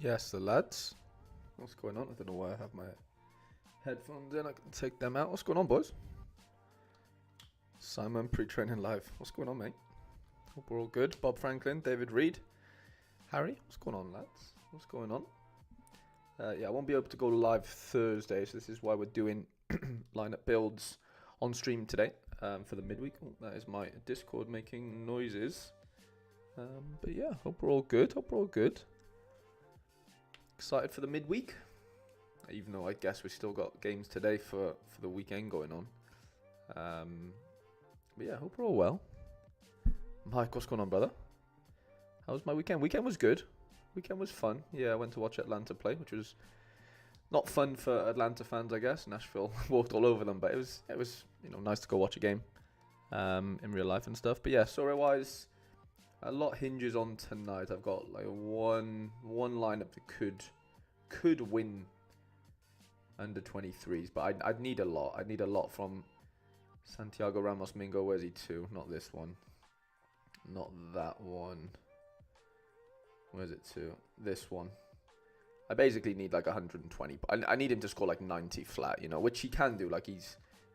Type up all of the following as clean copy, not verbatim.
Yes, the lads. What's going on? I don't know why I have my headphones in. I can take them out. What's going on, boys? Simon, pre-training live. What's going on, mate? Hope we're all good. Bob Franklin, David Reed, Harry. What's going on, lads? What's going on? Yeah, I won't be able to go live Thursday, so this is why we're doing lineup builds on stream today for the midweek. Oh, that is my Discord making noises. But yeah, hope we're all good. Excited for the midweek, even though I guess we still got games today for the weekend going on. But yeah, hope we're all well. Mike, what's going on, brother? How was my weekend? Weekend was good. Weekend was fun. Yeah, I went to watch Atlanta play, which was not fun for Atlanta fans, I guess. Nashville walked all over them, but it was nice to go watch a game in real life and stuff. But yeah, Sorare wise, a lot hinges on tonight. I've got like one lineup that could win under 23s, but I'd need a lot. I'd need a lot from Santiago Ramos Mingo. Where's he to? Not this one. Not that one. Where's it to? This one. I basically need like 120. I need him to score like 90 flat, which he can do. Like he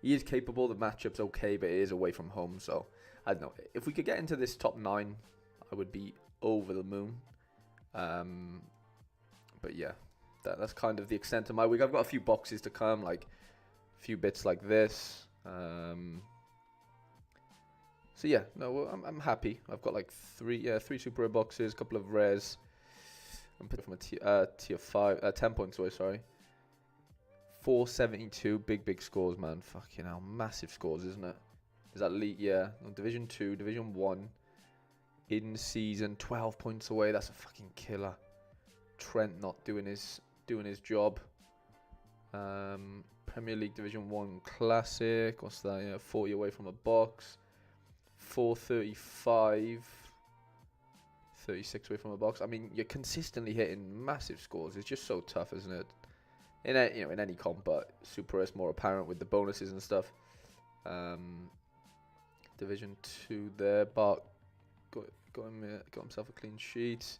is capable. The matchup's okay, but it is away from home. So I don't know. If we could get into this top 9, I would be over the moon. But yeah, that's kind of the extent of my week. I've got a few boxes to come, like a few bits like this. So yeah, no, I'm happy. I've got like three super rare boxes, a couple of rares. I'm putting from a tier 5, 10 points away. Sorry, 472, big scores, man. Fucking hell, massive scores, isn't it? Is that league? Yeah, no, Division 2, Division 1, in season, 12 points away. That's a fucking killer. Trent not doing his job. Premier League Division 1 Classic. What's that? Yeah, 40 away from a box. 435. 36 away from a box. I mean, you're consistently hitting massive scores. It's just so tough, isn't it? In any comp, but Super is more apparent with the bonuses and stuff. Division 2 there. Bart got himself a clean sheet.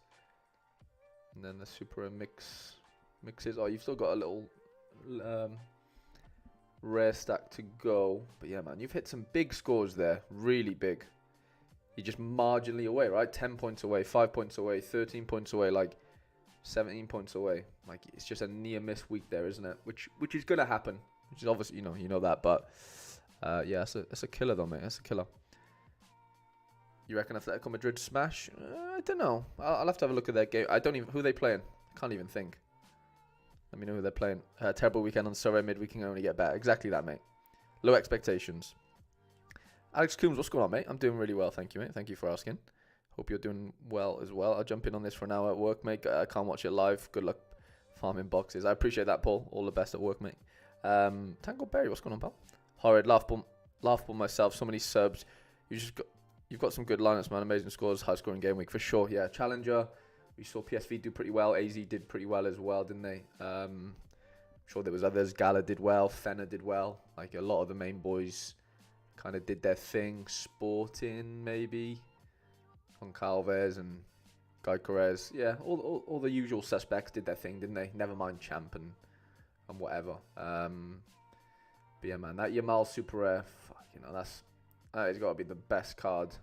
And then the Super mixes. Oh, you've still got a little rare stack to go. But yeah, man, you've hit some big scores there. Really big. You're just marginally away, right? 10 points away, 5 points away, 13 points away, like 17 points away. Like, it's just a near miss week there, isn't it? Which is going to happen. Which is obviously, you know that. But yeah, it's a killer though, mate. It's a killer. You reckon Atletico Madrid smash? I don't know. I'll have to have a look at their game. I don't even... Who are they playing? I can't even think. Let me know who they're playing. Terrible weekend on Sorare. Midweek can only get better. Exactly that, mate. Low expectations. Alex Coombs, what's going on, mate? I'm doing really well, thank you, mate. Thank you for asking. Hope you're doing well as well. I'll jump in on this for an hour at work, mate. I can't watch it live. Good luck farming boxes. I appreciate that, Paul. All the best at work, mate. Tango Berry, what's going on, pal? Horrid. Laughable myself. So many subs. You've got some good lineups, man. Amazing scores. High scoring game week for sure. Yeah, Challenger. We saw PSV do pretty well. AZ did pretty well as well, didn't they? I'm sure there was others. Gala did well. Fenner did well. Like a lot of the main boys kind of did their thing. Sporting, maybe. Goncalves and Guy Carrez. Yeah, all the usual suspects did their thing, didn't they? Never mind Champ and whatever. But yeah, man, that Yamal Super Rare, that has got to be the best card.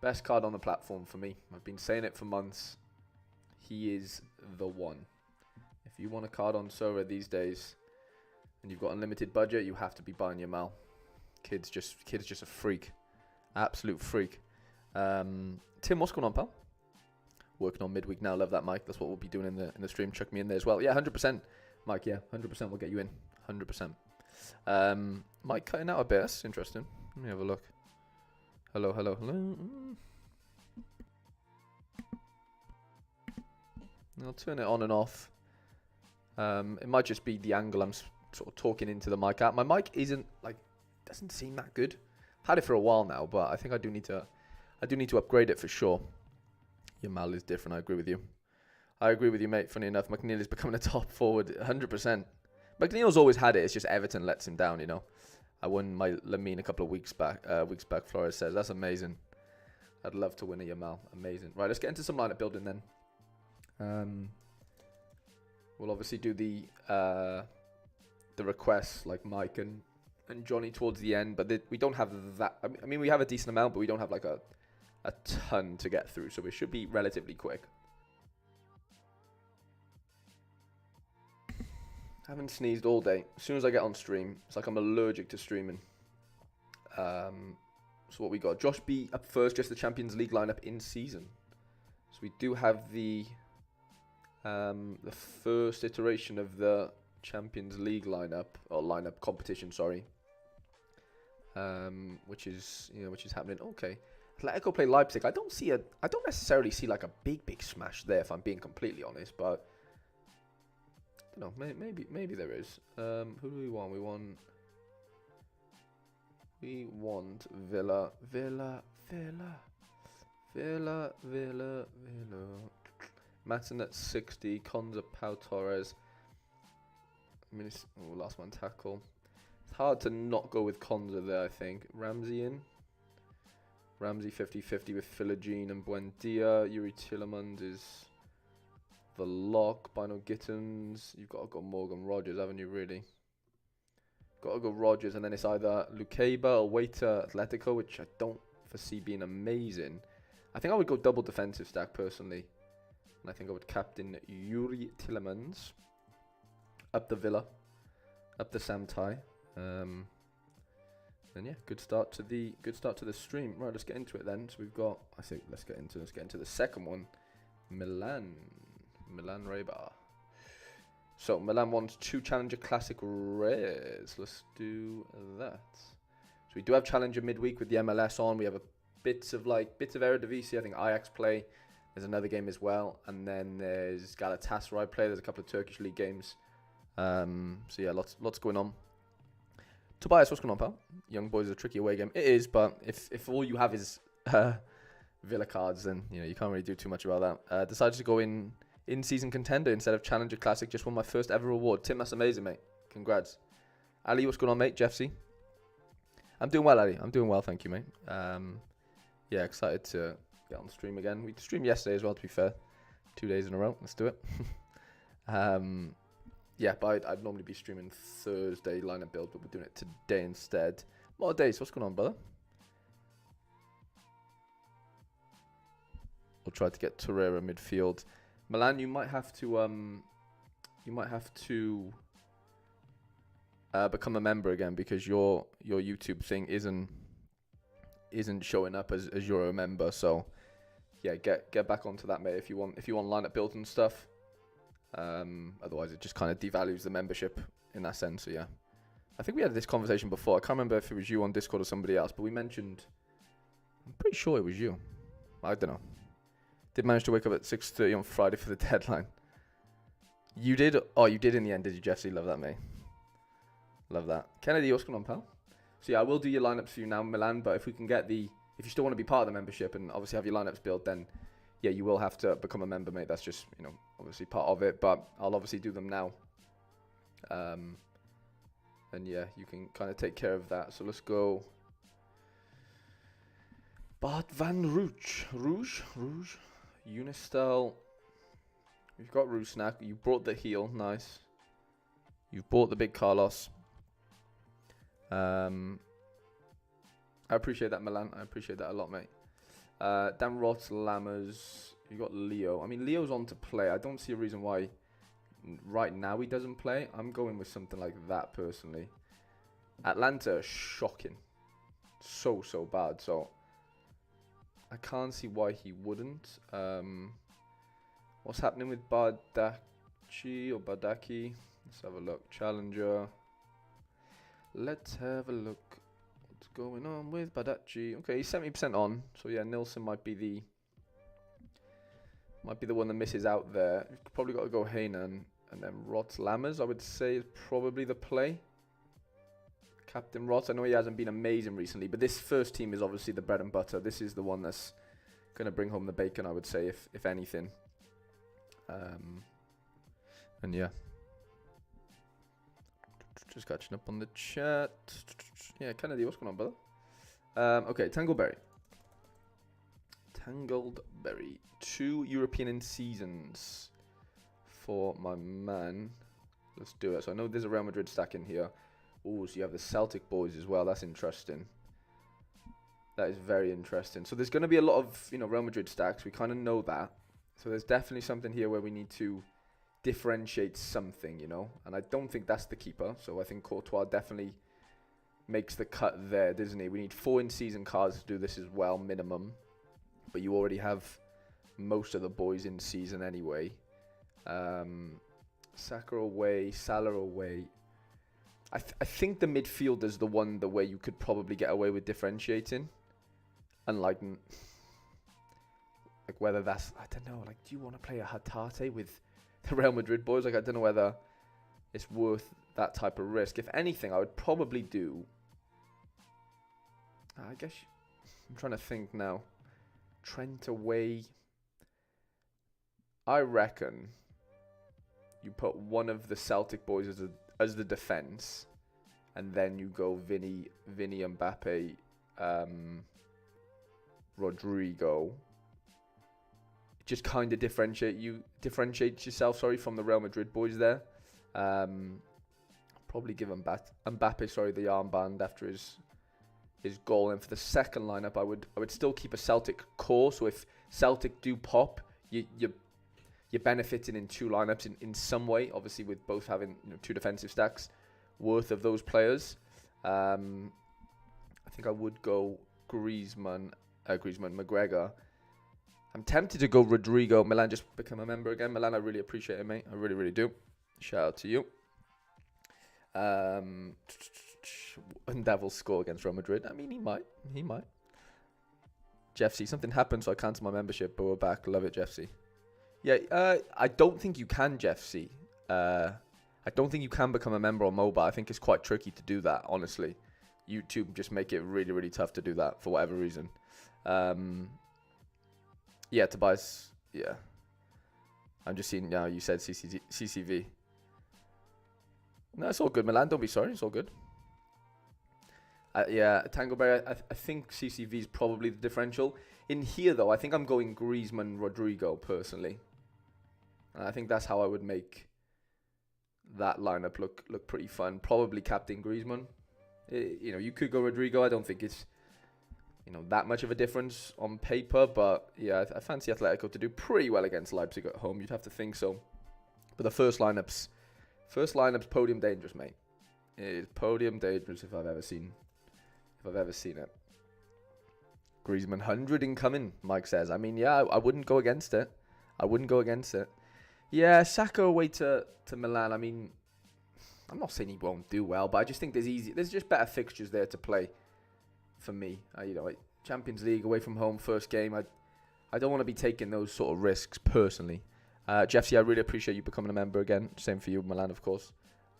Best card on the platform for me. I've been saying it for months. He is the one. If you want a card on Sorare these days and you've got unlimited budget, you have to be buying Yamal. Kid's just a freak. Absolute freak. Tim, what's going on, pal? Working on midweek now. Love that, Mike. That's what we'll be doing in the stream. Chuck me in there as well. Yeah, 100%. Mike, yeah, 100% we'll get you in. 100%. Mike cutting out a bit. That's interesting. Let me have a look. Hello. I'll turn it on and off. It might just be the angle I'm sort of talking into the mic at. My mic doesn't seem that good. Had it for a while now, but I think I do need to upgrade it for sure. Yamal is different. I agree with you, mate. Funny enough, McNeil is becoming a top forward, 100%. McNeil's always had it. It's just Everton lets him down, I won my Lamine a couple of weeks back. Flores says that's amazing. I'd love to win a Yamal. Amazing. Right, let's get into some lineup building then. We'll obviously do the requests like Mike and Johnny towards the end, but we don't have that. I mean, we have a decent amount, but we don't have like a ton to get through, so it should be relatively quick. I haven't sneezed all day. As soon as I get on stream, it's like I'm allergic to streaming. So what we got? Josh B up first, just the Champions League lineup in season. So we do have the first iteration of the Champions League lineup, or lineup competition, sorry. Which is happening. Okay, Atletico play Leipzig. I don't necessarily see like a big smash there, if I'm being completely honest, but I don't know, maybe there is. Who do we want? We want Villa. Matson at 60, Konza, Pau Torres. Last one tackle. It's hard to not go with Konza there, I think. Ramsey in. Ramsey 50-50 with Philogene and Buendia. Yuri Tillemans is the lock. Bino Gittins. You've got to go Morgan Rogers, haven't you, really? Got to go Rogers, and then it's either Lukeba or Waiter Atletico, which I don't foresee being amazing. I think I would go double defensive stack, personally. And I think I would captain Yuri Tillemans. Up the Villa. Up the Samtai. And yeah, good start to the stream. Right, let's get into it then. So we've got, let's get into the second one. Milan Reba. So Milan wants 2 Challenger Classic rares. Let's do that. So we do have Challenger midweek with the MLS on. We have bits of Eredivisie. I think Ajax play. There's another game as well, and then there's Galatasaray play. There's a couple of Turkish league games. So yeah, lots going on. Tobias, what's going on, pal? Young Boys is a tricky away game. It is, but if all you have is Villa cards, then you can't really do too much about that. Decided to go in-season contender instead of Challenger Classic. Just won my first ever award. Tim, that's amazing, mate. Congrats. Ali, what's going on, mate? Jeff C. I'm doing well, Ali. I'm doing well, thank you, mate. Yeah, excited to get on the stream again. We streamed yesterday as well, to be fair. 2 days in a row. Let's do it. Yeah, but I'd normally be streaming Thursday lineup build, but we're doing it today instead. What days? What's going on, brother? We'll try to get Torreira midfield. Milan, you might have to become a member again, because your YouTube thing isn't showing up as you're a member. So yeah, get back onto that, mate, if you want lineup builds and stuff. Otherwise it just kind of devalues the membership in that sense. So yeah, I think we had this conversation before. I can't remember if it was you on Discord or somebody else, but we mentioned, I'm pretty sure it was you. I don't know. Did manage to wake up at 6:30 on Friday for the deadline. You did? Oh, you did in the end, did you, Jesse? Love that, mate. Love that. Kennedy, what's going on, pal? So yeah, I will do your lineups for you now, Milan, but if we can get if you still want to be part of the membership and obviously have your lineups built, then yeah, you will have to become a member, mate. That's just, obviously part of it, but I'll obviously do them now. And yeah, you can kind of take care of that. So let's go. Bart van Rouge. Unistel. We've got Rusnak. You brought the heel. Nice. You've bought the big Carlos. I appreciate that, Milan. I appreciate that a lot, mate. Dan Roth, Lammers. You got Leo. I mean, Leo's on to play. I don't see a reason why right now he doesn't play. I'm going with something like that, personally. Atlanta, shocking. So bad. So I can't see why he wouldn't. What's happening with Badachi or Badaki? Let's have a look. Challenger. Let's have a look. What's going on with Badachi? Okay, he's 70% on. So yeah, Nilsson might be the one that misses out there. You've probably got to go Hainan, and then Rots Lammers, I would say, is probably the play. Captain Rots, I know he hasn't been amazing recently, but this first team is obviously the bread and butter. This is the one that's going to bring home the bacon, I would say, if anything. And yeah. Just catching up on the chat. Yeah, Kennedy, what's going on, brother? Okay, Tangleberry. 2 European in seasons. for my man. Let's do it. So I know there's a Real Madrid stack in here. Oh, so you have the Celtic boys as well. That's interesting. That is very interesting. So there's going to be a lot of, Real Madrid stacks. We kind of know that. So there's definitely something here where we need to differentiate something, And I don't think that's the keeper. So I think Courtois definitely makes the cut there, doesn't he? We need 4 in-season cards to do this as well, minimum. But you already have most of the boys in season anyway. Saka away, Salah away. I think the midfielder's the one where you could probably get away with differentiating. And like whether that's, I don't know, do you want to play a Hatate with the Real Madrid boys? I don't know whether it's worth that type of risk. If anything, I would probably do, I guess, I'm trying to think now. Trent away. I reckon you put one of the Celtic boys as the defense, and then you go Vinny, Mbappe, Rodrigo. Just kind of differentiate yourself. From the Real Madrid boys there. Probably give Mbappe, the armband after his goal. And for the second lineup, I would still keep a Celtic core. So if Celtic do pop, you're benefiting in 2 lineups in some way. Obviously, with both having 2 defensive stacks worth of those players. I think I would go Griezmann, McGregor. I'm tempted to go Rodrigo. Milan just become a member again. Milan, I really appreciate it, mate. I really, really do. Shout out to you. And Devil score against Real Madrid. I mean, he might. Jeff C. Something happened, so I cancelled my membership, but we're back. Love it, Jeff C. Yeah, I don't think you can, Jeff C. I don't think you can become a member on mobile. I think it's quite tricky to do that, honestly. YouTube just make it really, really tough to do that for whatever reason. Yeah, Tobias. Yeah. I'm just seeing now you said CCV. No, it's all good, Milan. Don't be sorry. It's all good. Yeah, Tango Berry, I think CCV is probably the differential. In here, though, I think I'm going Griezmann, Rodrigo, personally. And I think that's how I would make that lineup look pretty fun. Probably captain Griezmann. You could go Rodrigo. I don't think it's, that much of a difference on paper. But, yeah, I fancy Atletico to do pretty well against Leipzig at home. You'd have to think so. But the first lineup's podium dangerous, mate. It is podium dangerous if I've ever seen it. Griezmann 100 incoming, Mike says. I mean, yeah, I wouldn't go against it. Yeah, Saka away to Milan. I mean, I'm not saying he won't do well, but I just think there's just better fixtures there to play for me. Champions League away from home, first game. I don't want to be taking those sort of risks personally. Jeff C, I really appreciate you becoming a member again. Same for you, Milan, of course.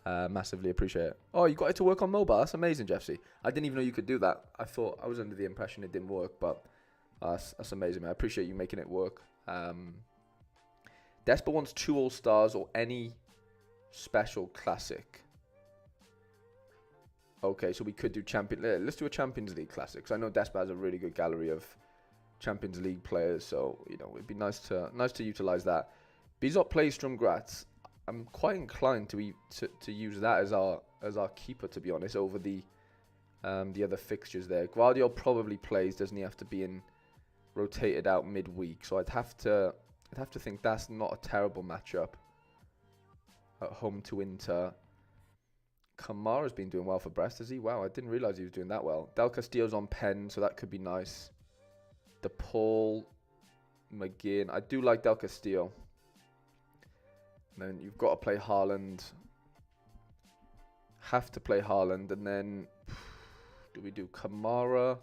Massively appreciate it. Oh, you got it to work on mobile. That's amazing, Jeff C. I didn't even know you could do that. I was under the impression it didn't work, but that's amazing, man. I appreciate you making it work. Despa wants 2 All-Stars or any special classic. Okay, so we could do let's do a Champions League classic. Because I know Despa has a really good gallery of Champions League players, so it'd be nice to utilize that. Bizot plays Graz. I'm quite inclined to use that as our keeper, to be honest, over the other fixtures there. Guardiola probably plays, doesn't he? Have to be rotated out midweek, so I'd have to think that's not a terrible matchup. At home to Inter. Kamara's been doing well for Brest, has he? Wow, I didn't realise he was doing that well. Del Castillo's on pen, so that could be nice. DePaul, McGinn. I do like Del Castillo. And then you've got to play Haaland. Have to play Haaland. And then, do we do Kamara,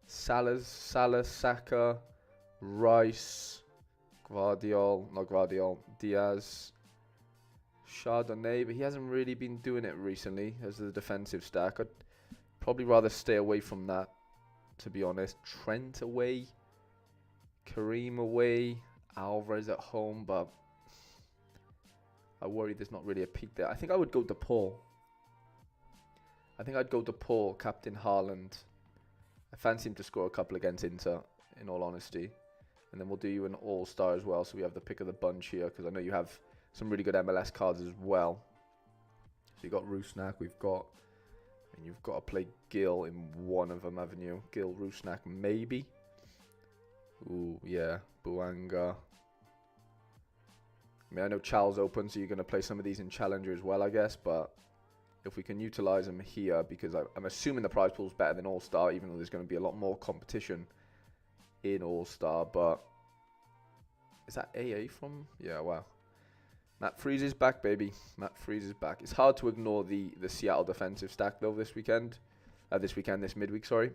Salah, Saka, Rice, Diaz, Chardonnay, but he hasn't really been doing it recently as the defensive stack. I'd probably rather stay away from that, to be honest. Trent away, Kareem away, Alvarez at home, but I worry there's not really a peak there. I think I would go DePaul. Captain Haaland. I fancy him to score a couple against Inter, in all honesty. And then we'll do you an all-star as well, so we have the pick of the bunch here, because I know you have some really good MLS cards as well. So you got Rusnak, you've got to play Gil in one of them, haven't you? Gil, Rusnak, maybe. Ooh, yeah, Buanga. I mean, I know Chal's open, so you're going to play some of these in Challenger as well, I guess. But if we can utilize them here, because I'm assuming the prize pool is better than All-Star, even though there's going to be a lot more competition in All-Star. But is that AA from? Yeah, wow. Matt Freeze is back, baby. Matt Freeze is back. It's hard to ignore the Seattle defensive stack, though, this midweek, sorry,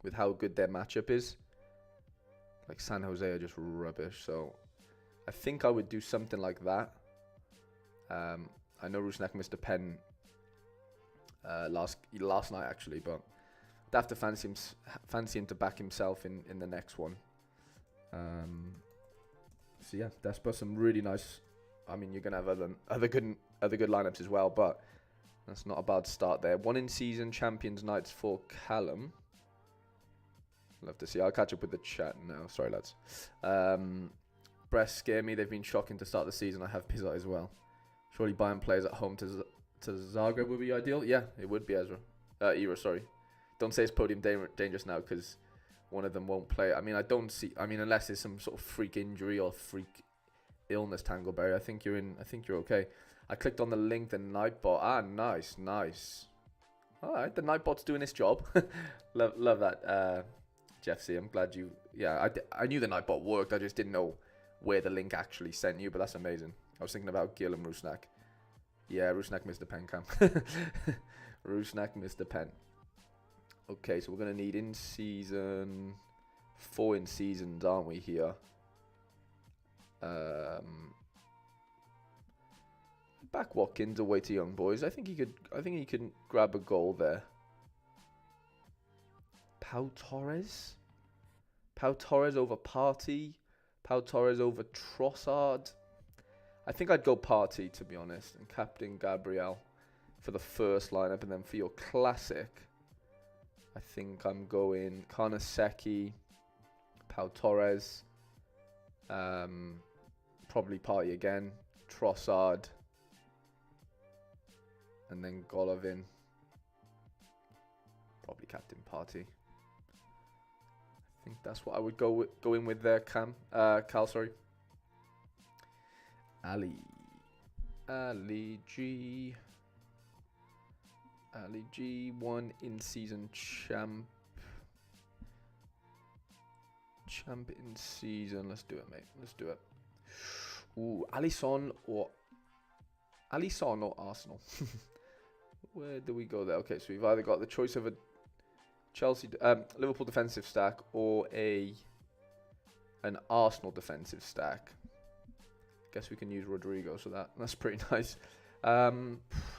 with how good their matchup is. Like, San Jose are just rubbish, so I think I would do something like that. I know Rusnak missed a pen last night, actually, but I'd have to fancy him to back himself in the next one. So, yeah, that's but some really nice... I mean, you're going to have other good lineups as well, but that's not a bad start there. 1 in season Champions Knights for Callum. Love to see. I'll catch up with the chat now. Sorry, lads. Brest scare me. They've been shocking to start the season. I have Pizza as well. Surely buying players at home to Zagreb would be ideal. Yeah, it would be, Ezra. Era, sorry. Don't say it's podium dangerous now because one of them won't play. I mean, unless there's some sort of freak injury or freak illness, Tangleberry. I think you're okay. I clicked on the link, the Nightbot. Ah, nice. All right, the Nightbot's doing its job. love that, Jeff C. I'm glad you... Yeah, I knew the Nightbot worked. I just didn't know where the link actually sent you, but that's amazing. I was thinking about Gil and Rusnak. Yeah, Rusnak missed the pen, Cam. Rusnak missed the pen. Okay, so we're going to need in-season... 4 in-seasons, aren't we, here? Back Watkins away to Young Boys. I think he could grab a goal there. Pau Torres over Partey. Pau Torres over Trossard. I think I'd go Partey, to be honest, and captain Gabriel for the first lineup, and then for your classic, I think I'm going Karnaseki, Pau Torres, probably Partey again, Trossard, and then Golovin. Probably captain Partey. I think that's what I would go in with there, Cal, sorry. Ali G, 1 in-season champ in season. Let's do it, mate. Let's do it. Ooh, Alisson or Arsenal. Where do we go there? Okay, so we've either got the choice of a Chelsea, Liverpool defensive stack or an Arsenal defensive stack. Guess we can use Rodrigo, so that's pretty nice.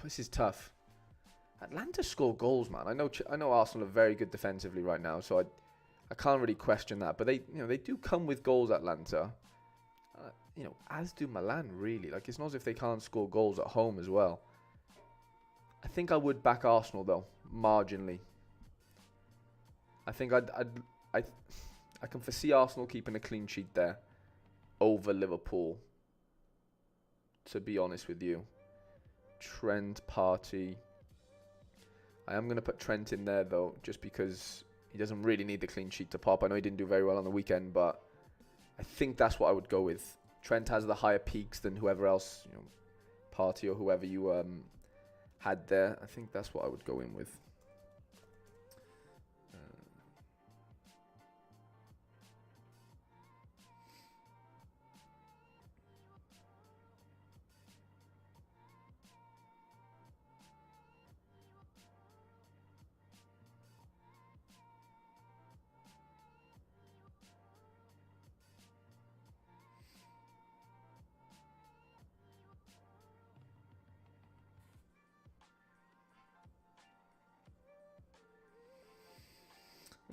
This is tough. Atlanta score goals, man. I know Arsenal are very good defensively right now, so I can't really question that. But they do come with goals, Atlanta. As do Milan, really. Like, it's not as if they can't score goals at home as well. I think I would back Arsenal though, marginally. I think I can foresee Arsenal keeping a clean sheet there over Liverpool. To be honest with you, Trent, Partey. I am going to put Trent in there though, just because he doesn't really need the clean sheet to pop. I know he didn't do very well on the weekend, but I think that's what I would go with. Trent has the higher peaks than whoever else, Partey or whoever you had there. I think that's what I would go in with.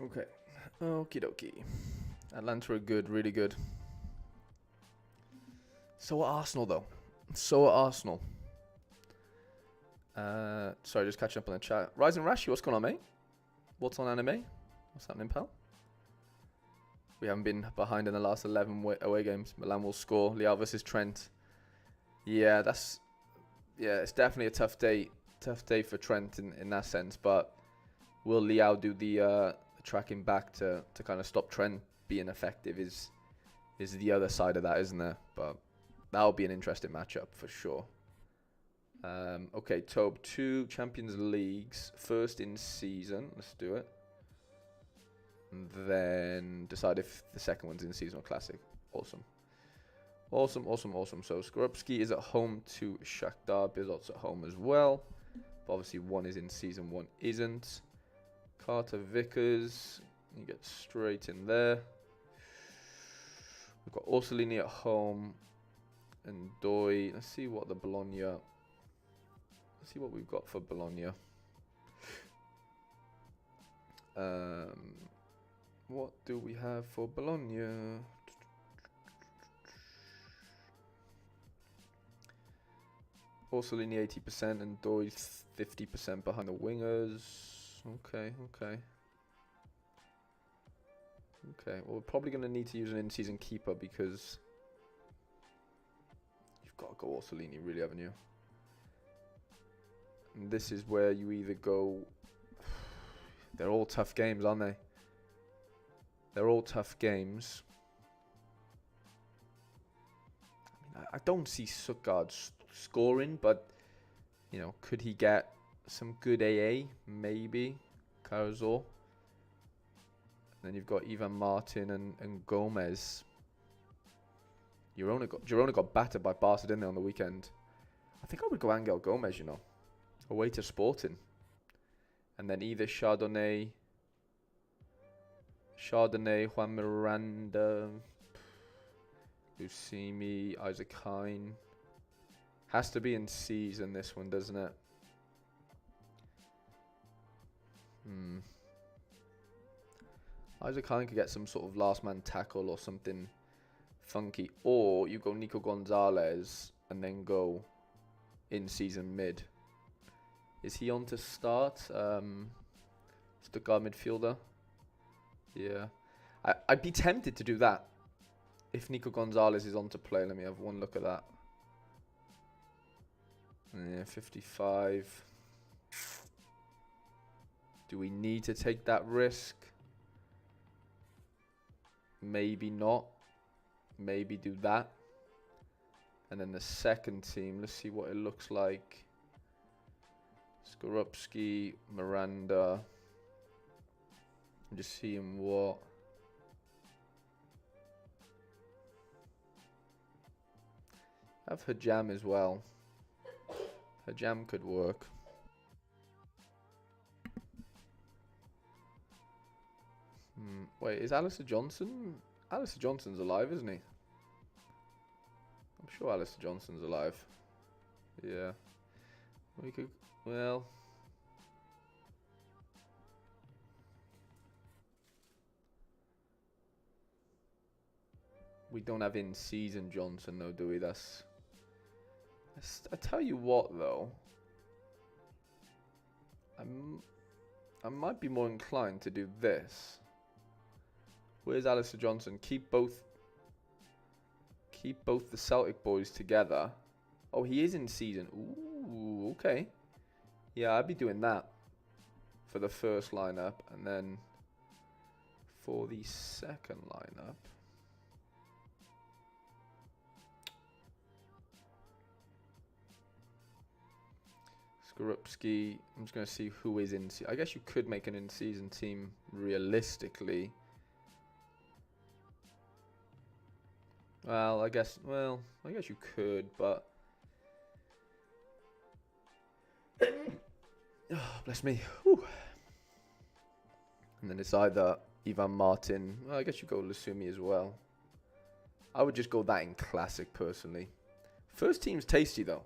Okay. Okie dokie. Atlanta are good, really good. So are Arsenal, though. So are Arsenal. Sorry, just catching up on the chat. Rising Rashi, what's going on, mate? What's on anime? What's happening, pal? We haven't been behind in the last 11 away games. Milan will score. Leao versus Trent. Yeah, it's definitely a tough day. Tough day for Trent in that sense. But will Liao do the tracking back to kind of stop Trent being effective? Is the other side of that, isn't there? But that'll be an interesting matchup for sure. Okay, Tobe, 2 Champions Leagues, first in season. Let's do it. And then decide if the second one's in season or classic. Awesome. So Skorupski is at home to Shakhtar. Bizot's at home as well. But obviously one is in season, one isn't. Carter Vickers, you get straight in there. We've got Orsolini at home and Doi. Let's see what the Bologna. Let's see what we've got for Bologna. What do we have for Bologna? Orsolini 80% and Doi 50% behind the wingers. Okay. Well, we're probably going to need to use an in-season keeper because you've got to go Orsolini, really, haven't you? And this is where you either go... They're all tough games, aren't they? They're all tough games. I mean, I don't see Sukkard scoring, but, you know, could he get some good AA? Maybe. Carazor. Then you've got Ivan Martin and Gomez. Girona got battered by Barca, didn't they, on the weekend? I think I would go Angel Gomez, you know. Away to Sporting. And then either Chardonnay, Juan Miranda, Lucimi, Isaac Hine. Has to be in season, this one, doesn't it? Isaac Hine could get some sort of last man tackle or something funky. Or you go Nico Gonzalez and then go in season mid. Is he on to start? Stuttgart midfielder. Yeah. I'd be tempted to do that. If Nico Gonzalez is on to play. Let me have one look at that. Yeah, 55. Do we need to take that risk? Maybe not. Maybe do that. And then the second team, let's see what it looks like. Skorupski, Miranda. I'm just seeing what. I have Hajam as well. Hajam could work. Wait, is Alistair Johnson? Alistair Johnson's alive, isn't he? I'm sure Alistair Johnson's alive. Yeah. We could, well. We don't have in-season Johnson though, do we? I tell you what though. I might be more inclined to do this. Where's Alistair Johnson? Keep both the Celtic boys together. Oh, he is in season. Ooh, okay. Yeah, I'd be doing that for the first lineup, and then for the second lineup. Skorupski. I'm just going to see who is in. I guess you could make an in-season team realistically. Well, I guess you could, but oh, bless me. Whew. And then it's either Ivan Martin. Well, I guess you go Lusumi as well. I would just go that in classic personally. First team's tasty though.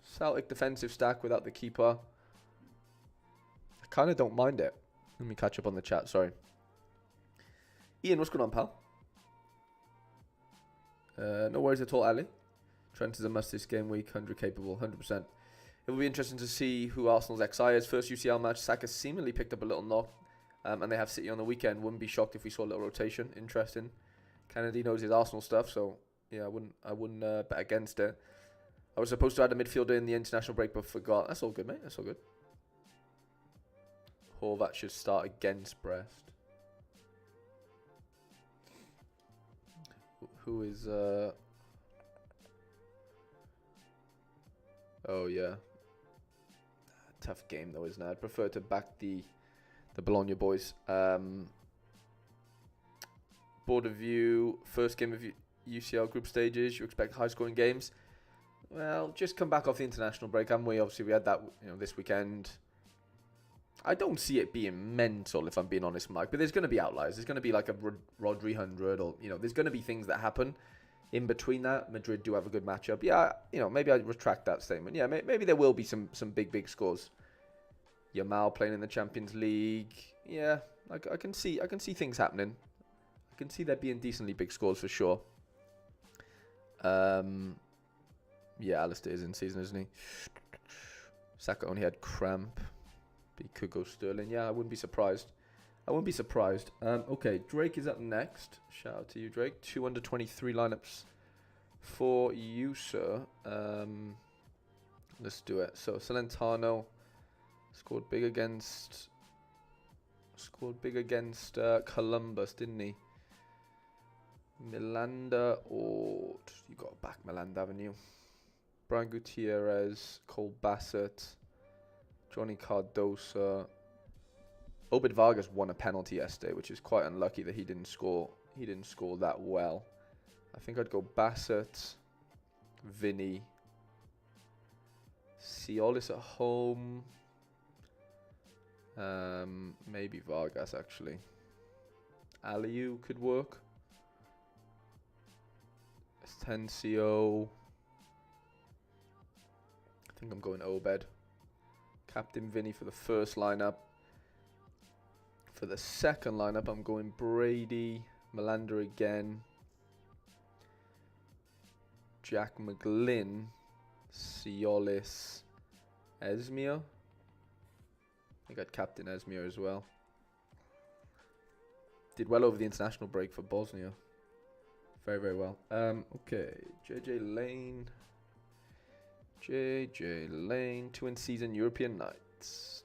Celtic defensive stack without the keeper. I kind of don't mind it. Let me catch up on the chat. Sorry. Ian, what's going on, pal? No worries at all, Ali. Trent is a must this game week, 100 capable, 100%. It will be interesting to see who Arsenal's XI is. First UCL match, Saka seemingly picked up a little knock, and they have City on the weekend. Wouldn't be shocked if we saw a little rotation. Interesting. Kennedy knows his Arsenal stuff, so yeah, I wouldn't bet against it. I was supposed to add a midfielder in the international break, but forgot. That's all good, mate. That's all good. Horvat should start against Brest. Who is... Oh, yeah. Tough game, though, isn't it? I'd prefer to back the Bologna boys. Board of view, first game of UCL group stages. You expect high-scoring games. Well, just come back off the international break, haven't we? Obviously, we had that this weekend. I don't see it being mental, if I'm being honest, Mike. But there's going to be outliers. There's going to be like a Rodri 100, or there's going to be things that happen. In between that, Madrid do have a good matchup. Yeah, maybe I retract that statement. Yeah, maybe there will be some big scores. Yamal playing in the Champions League. Yeah, I can see things happening. I can see there being decently big scores for sure. Yeah, Alistair is in season, isn't he? Saka only had cramp. But he could go Sterling. Yeah, I wouldn't be surprised. Okay, Drake is up next. Shout out to you, Drake. 2 under 23 lineups for you, sir. Let's do it. So, Celentano scored big against Columbus, didn't he? Milanda, or you got back Milanda, haven't you? Brian Gutierrez, Cole Bassett, Johnny Cardosa. Obed Vargas won a penalty yesterday, which is quite unlucky that he didn't score. He didn't score that well. I think I'd go Bassett, Vinny, Ciolis at home. Maybe Vargas actually. Aliu could work. Estencio. I think I'm going Obed. Captain Vinny for the first lineup. For the second lineup, I'm going Brady, Melander again, Jack McGlynn, Ciolis, Esmir. I think I'd captain Esmir as well. Did well over the international break for Bosnia. Very, very well. Okay, JJ Lane, 2 in-season European Knights.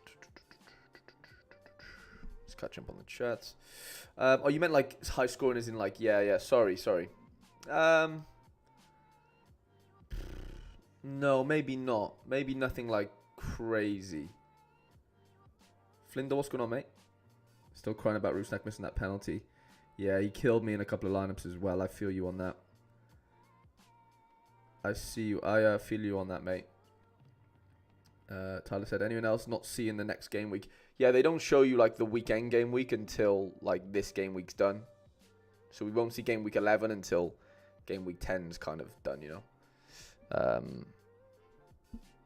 Catch up on the chats. Oh, you meant like high scoring as in like, yeah, sorry. No, maybe not. Maybe nothing like crazy. Flinder, what's going on, mate? Still crying about Rusnak missing that penalty. Yeah, he killed me in a couple of lineups as well. I feel you on that. I see you. I feel you on that, mate. Tyler said, anyone else not seeing the next game week? Yeah, they don't show you like the weekend game week until like this game week's done. So we won't see game week 11 until game week 10's kind of done,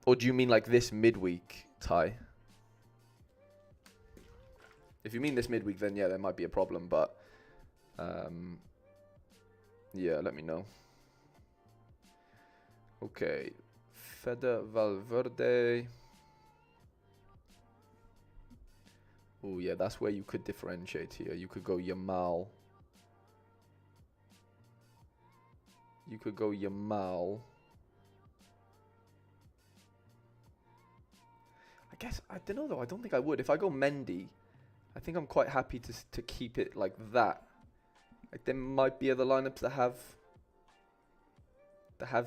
Or do you mean like this midweek, Ty? If you mean this midweek, then yeah, there might be a problem. But yeah, let me know. Okay, Fede Valverde. Oh, yeah, that's where you could differentiate here. You could go Yamal. I guess, I don't know, though. I don't think I would. If I go Mendy, I think I'm quite happy to keep it like that. Like, there might be other lineups that have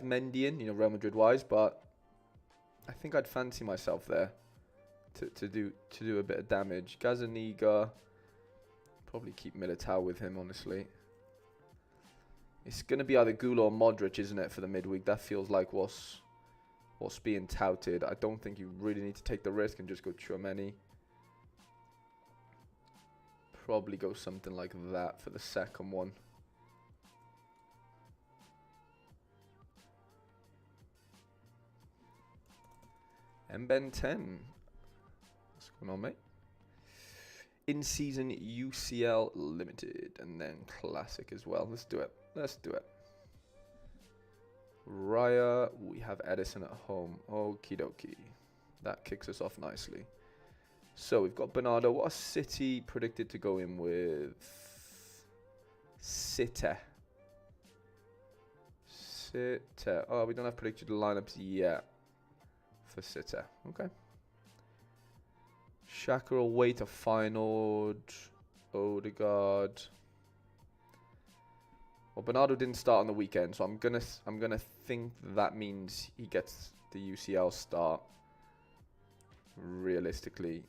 Mendy in, Real Madrid-wise, but I think I'd fancy myself there. To do a bit of damage. Gazaniga, probably keep Militao with him, honestly. It's going to be either Gula or Modric, isn't it, for the midweek? That feels like what's being touted. I don't think you really need to take the risk and just go Tchouameni. Probably go something like that for the second one. MBen 10. What's going on, mate? In-season UCL Limited and then Classic as well. Let's do it. Raya, we have Edison at home. Okie dokie. That kicks us off nicely. So we've got Bernardo. What a City predicted to go in with? City. City. Oh, we don't have predicted lineups yet for City. Okay. Xhaka away to Feyenoord. Odegaard. Well, Bernardo didn't start on the weekend, so I'm gonna think that means he gets the UCL start. Realistically,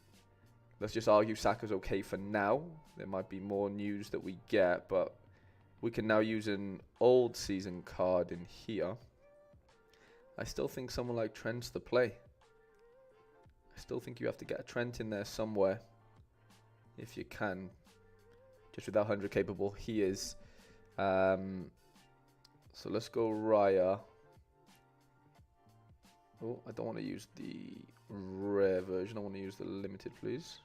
let's just argue Saka's okay for now. There might be more news that we get, but we can now use an old season card in here. I still think someone like Trent's the play. I still think you have to get a Trent in there somewhere, if you can. Just with how 100 capable he is. So let's go Raya. Oh, I don't want to use the rare version. I want to use the limited, please.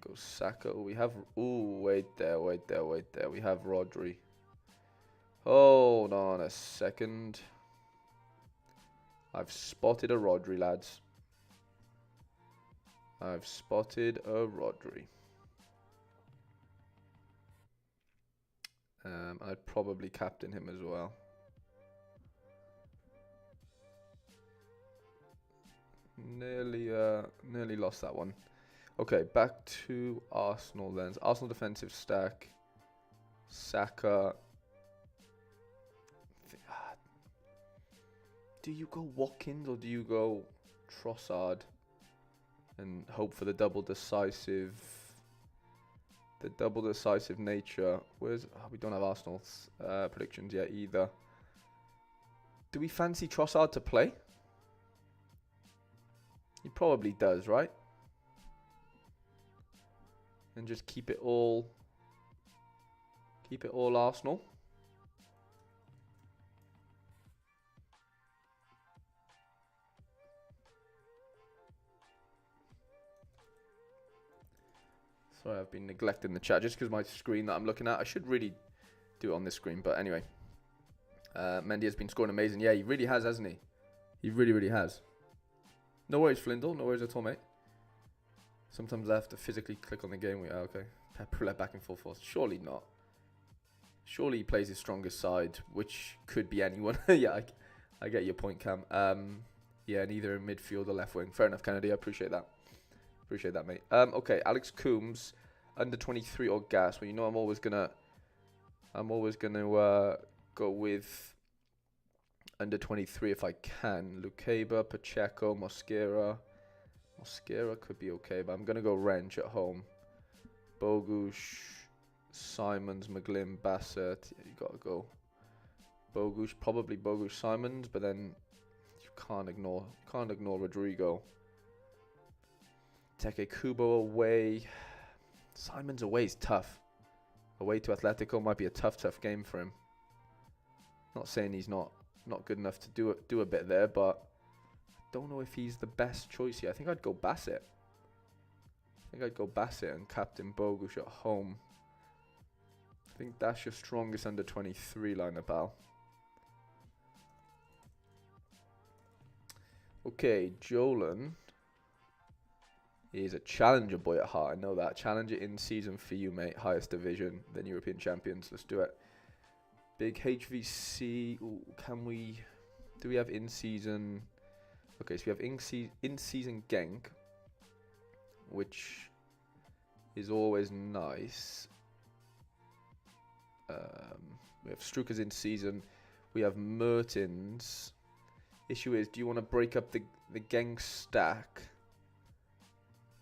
Go Saka. Oh, we have... Ooh, wait there. We have Rodri. Hold on a second. I've spotted a Rodri, lads. I've spotted a Rodri. I'd probably captain him as well. Nearly lost that one. Okay, back to Arsenal then. Arsenal defensive stack. Saka. Do you go Watkins or do you go Trossard and hope for the double decisive? The double decisive nature. Where's... Oh, we don't have Arsenal's predictions yet either. Do we fancy Trossard to play? He probably does, right? And just keep it all Arsenal. Sorry, I've been neglecting the chat just because my screen that I'm looking at. I should really do it on this screen, but anyway. Mendy has been scoring amazing. Yeah, he really has, hasn't he? He really, really has. No worries, Flindle. No worries at all, mate. Sometimes I have to physically click on the game. Okay. Pepperlet back and forth. Surely not. Surely he plays his strongest side, which could be anyone. Yeah, I get your point, Cam. Yeah, neither in midfield or left wing. Fair enough, Kennedy. I appreciate that. Appreciate that, mate. Okay, Alex Coombs, under 23 or gas. Well, you know I'm always gonna go with under 23 if I can. Lukeba, Pacheco, Mosquera. Mosquera could be okay, but I'm gonna go Wrench at home. Bogusz, Simons, McGlynn, Bassett. Yeah, you gotta go Bogusz, probably Bogusz, Simons, but then you can't ignore Rodrigo. Teke Kubo away. Simons away is tough. Away to Atletico might be a tough game for him. Not saying he's not good enough to do a bit there, but I don't know if he's the best choice here. I think I'd go Bassett. And captain Bogusz at home. I think that's your strongest under 23 lineup, Al. Okay, Jolan is a Challenger boy at heart. I know that. Challenger in season for you, mate. Highest division, then European champions. Let's do it. Big HVC. Ooh, do we have in season? Okay, so we have in season Genk, which is always nice. We have Struker's in season. We have Mertens. Issue is, do you want to break up the Genk stack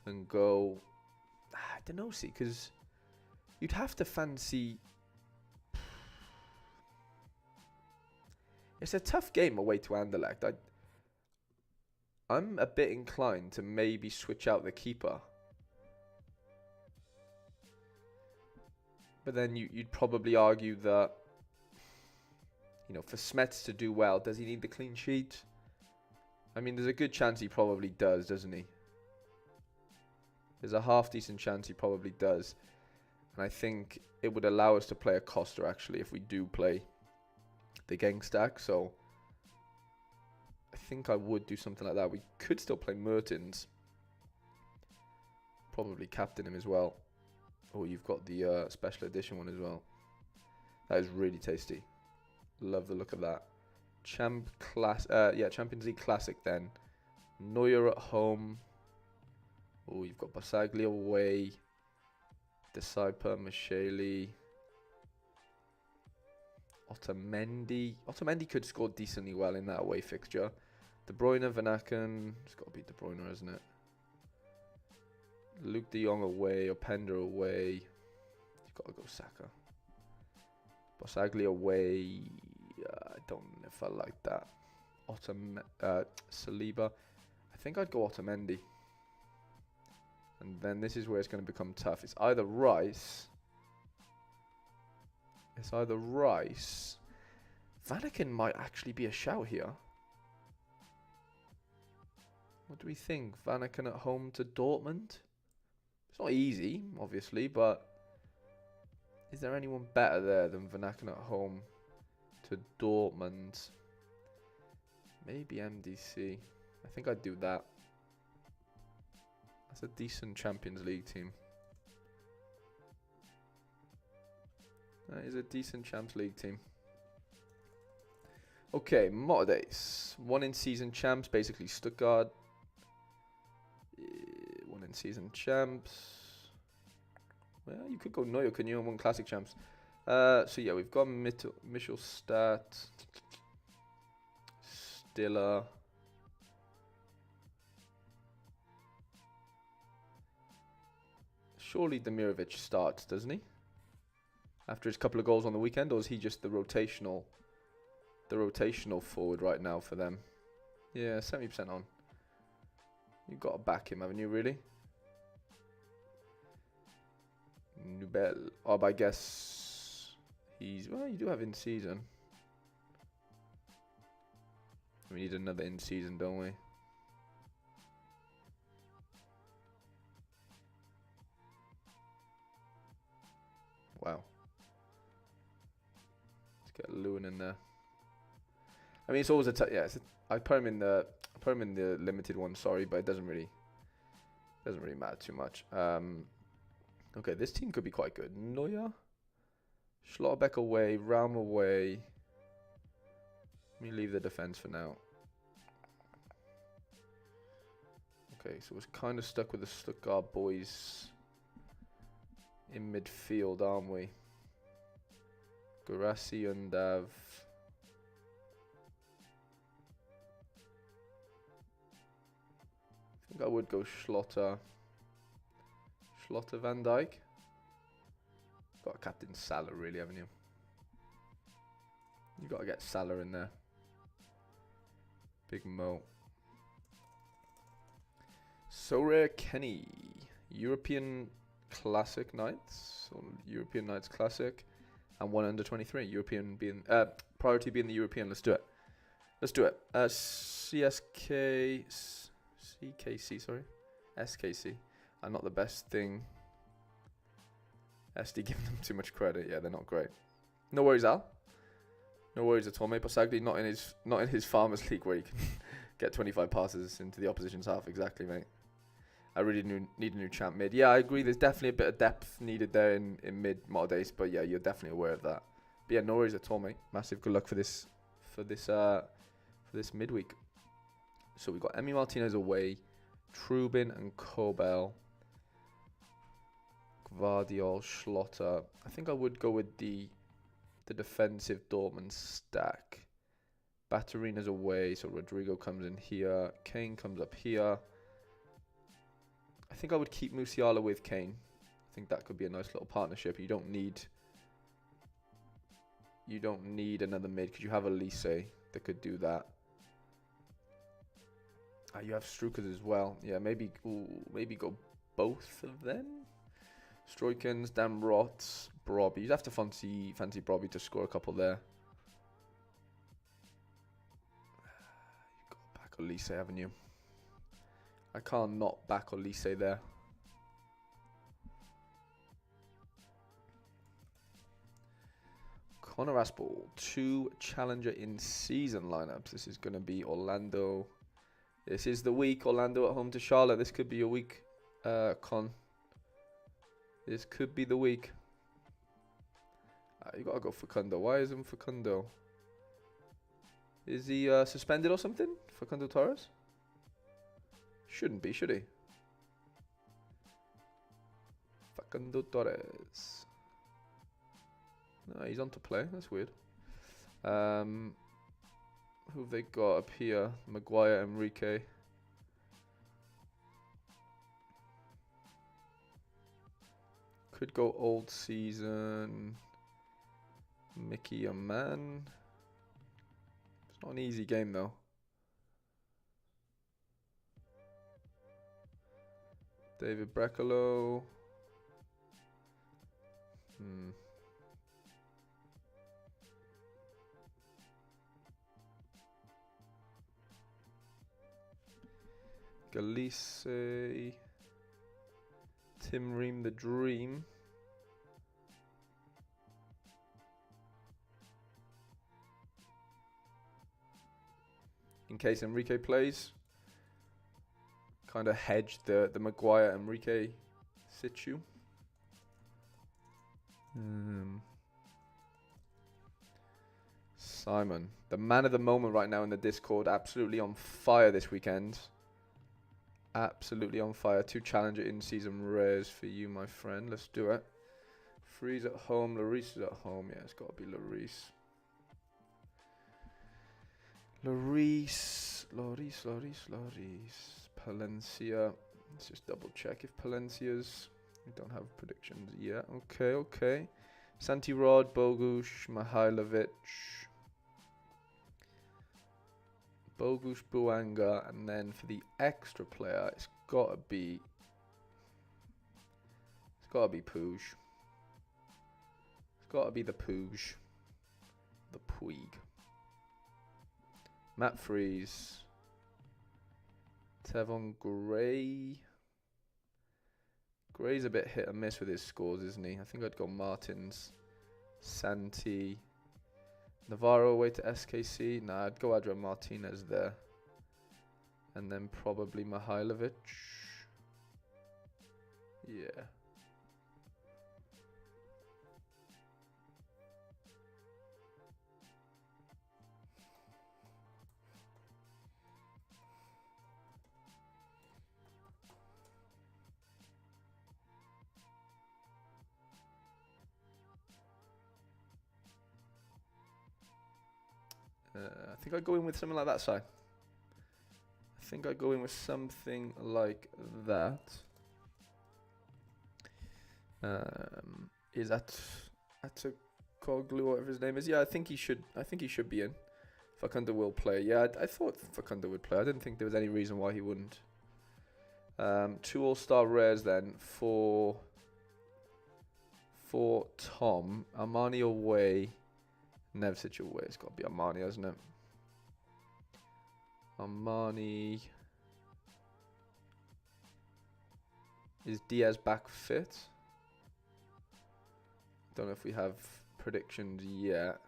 and go? I don't know, see, because you'd have to fancy. It's a tough game away to Anderlecht. I'm a bit inclined to maybe switch out the keeper. But then you'd probably argue that, you know, for Smets to do well, does he need the clean sheet? I mean, there's a good chance he probably does, doesn't he? There's a half-decent chance he probably does. And I think it would allow us to play a Costa, actually, if we do play the Genk stack. So I think I would do something like that. We could still play Mertens. Probably captain him as well. Oh, you've got the special edition one as well. That is really tasty. Love the look of that. Champions League Classic then. Neuer at home. Oh, you've got Basaglia away. Decipher, Michele. Otamendi. Otamendi could score decently well in that away fixture. De Bruyne, Van Aken. It's got to be De Bruyne, isn't it? Luke de Jong away. Openda away. You've got to go Saka. Basaglia away. I don't know if I like that. Saliba. I think I'd go Otamendi. And then this is where it's going to become tough. It's either Rice. Vanaken might actually be a shout here. What do we think? Vanaken at home to Dortmund? It's not easy, obviously, but is there anyone better there than Vanaken at home to Dortmund? Maybe MDC. I think I'd do that. That's a decent Champions League team. That is a decent Champions League team. Okay, Motordays. 1 in season champs, basically Stuttgart. 1 in season champs. Well, you could go Neuer, couldn't you, and 1 classic champs. So yeah, we've got Michelstadt, Stiller. Surely Demirovic starts, doesn't he? After his couple of goals on the weekend, or is he just the rotational forward right now for them? Yeah, 70% on. You've got to back him, haven't you, really? Nubel. Oh, but I guess he's... Well, you do have in-season. We need another in-season, don't we? Wow. Let's get Lewin in there. I mean, it's always I put him in the limited one. Sorry, but it doesn't really matter too much. Okay, this team could be quite good. Neuer, Schlotterbeck away, Raum away. Let me leave the defense for now. Okay, so we're kind of stuck with the Stuttgart boys in midfield, aren't we? Guirassy and I think I would go Schlotter Van Dijk. Got a captain Salah, really, haven't you? You got to get Salah in there. Big Mo. Sorare Kenny. European Classic Knights. Or European Knights Classic. And 1 under 23. European being priority being the European. Let's do it. Let's do it. CKC, sorry. SKC. And not the best thing. SD giving them too much credit. Yeah, they're not great. No worries, Al. No worries at all, mate. Basaglia not in his Farmers League where you can get 25 passes into the opposition's half. Exactly, mate. I really need a new champ mid. Yeah, I agree. There's definitely a bit of depth needed there in mid model days, but yeah, you're definitely aware of that. But yeah, no worries at all, mate. Massive good luck for this midweek. So we've got Emi Martinez away, Trubin and Kobel, Gvardiol, Schlotter. I think I would go with the defensive Dortmund stack. Batterina's away, so Rodrigo comes in here. Kane comes up here. I think I would keep Musiala with Kane. I think that could be a nice little partnership. You don't need another mid because you have Elise that could do that. You have Struikers as well. Yeah, maybe go both of them. Stroikens, Damrot, Brobby. You'd have to fancy Brobby to score a couple there. You've got back Elise, haven't you? I can't not back Elise there. Connor Aspel, 2 Challenger in season lineups. This is going to be Orlando. This is the week. Orlando at home to Charlotte. This could be a week, Con. This could be the week. You got to go Facundo. Why isn't Facundo? Is he suspended or something? Facundo Torres? Shouldn't be, should he? Facundo Torres. No, he's on to play. That's weird. Who have they got up here? Maguire, Enrique. Could go old season. Mickey a man. It's not an easy game though. David Brecalo. Galise. Tim Ream the Dream. In case Enrique plays. Kind of hedged the Maguire Enrique situ. Simon, the man of the moment right now in the Discord, absolutely on fire this weekend. Absolutely on fire. 2 Challenger in-season rares for you, my friend. Let's do it. Freeze at home. Lloris is at home. Yeah, it's got to be Lloris. Lloris. Palencia. Let's just double check if Palencia's. We don't have predictions yet. Okay. Santi Rod, Bogusz, Mihailovic. Bogusz, Buanga, and then for the extra player, it's gotta be Puig. It's gotta be the Puig. The Puig. Matt Freeze. Tevon Gray. Gray's a bit hit and miss with his scores, isn't he? I think I'd go Martins, Santi, Navarro away to SKC. Nah, I'd go Adrian Martinez there. And then probably Mihailovic. Yeah. I think I'd go in with something like that, Si. I think I'd go in with something like that. Is that Atacoglu, whatever his name is? Yeah, I think he should be in. Facundo will play. Yeah, I thought Facundo would play. I didn't think there was any reason why he wouldn't. 2 all-star rares then for Tom. Armani away. Nevsic away. It's got to be Armani, hasn't it? Armani. Is Diaz back fit? Don't know if we have predictions yet.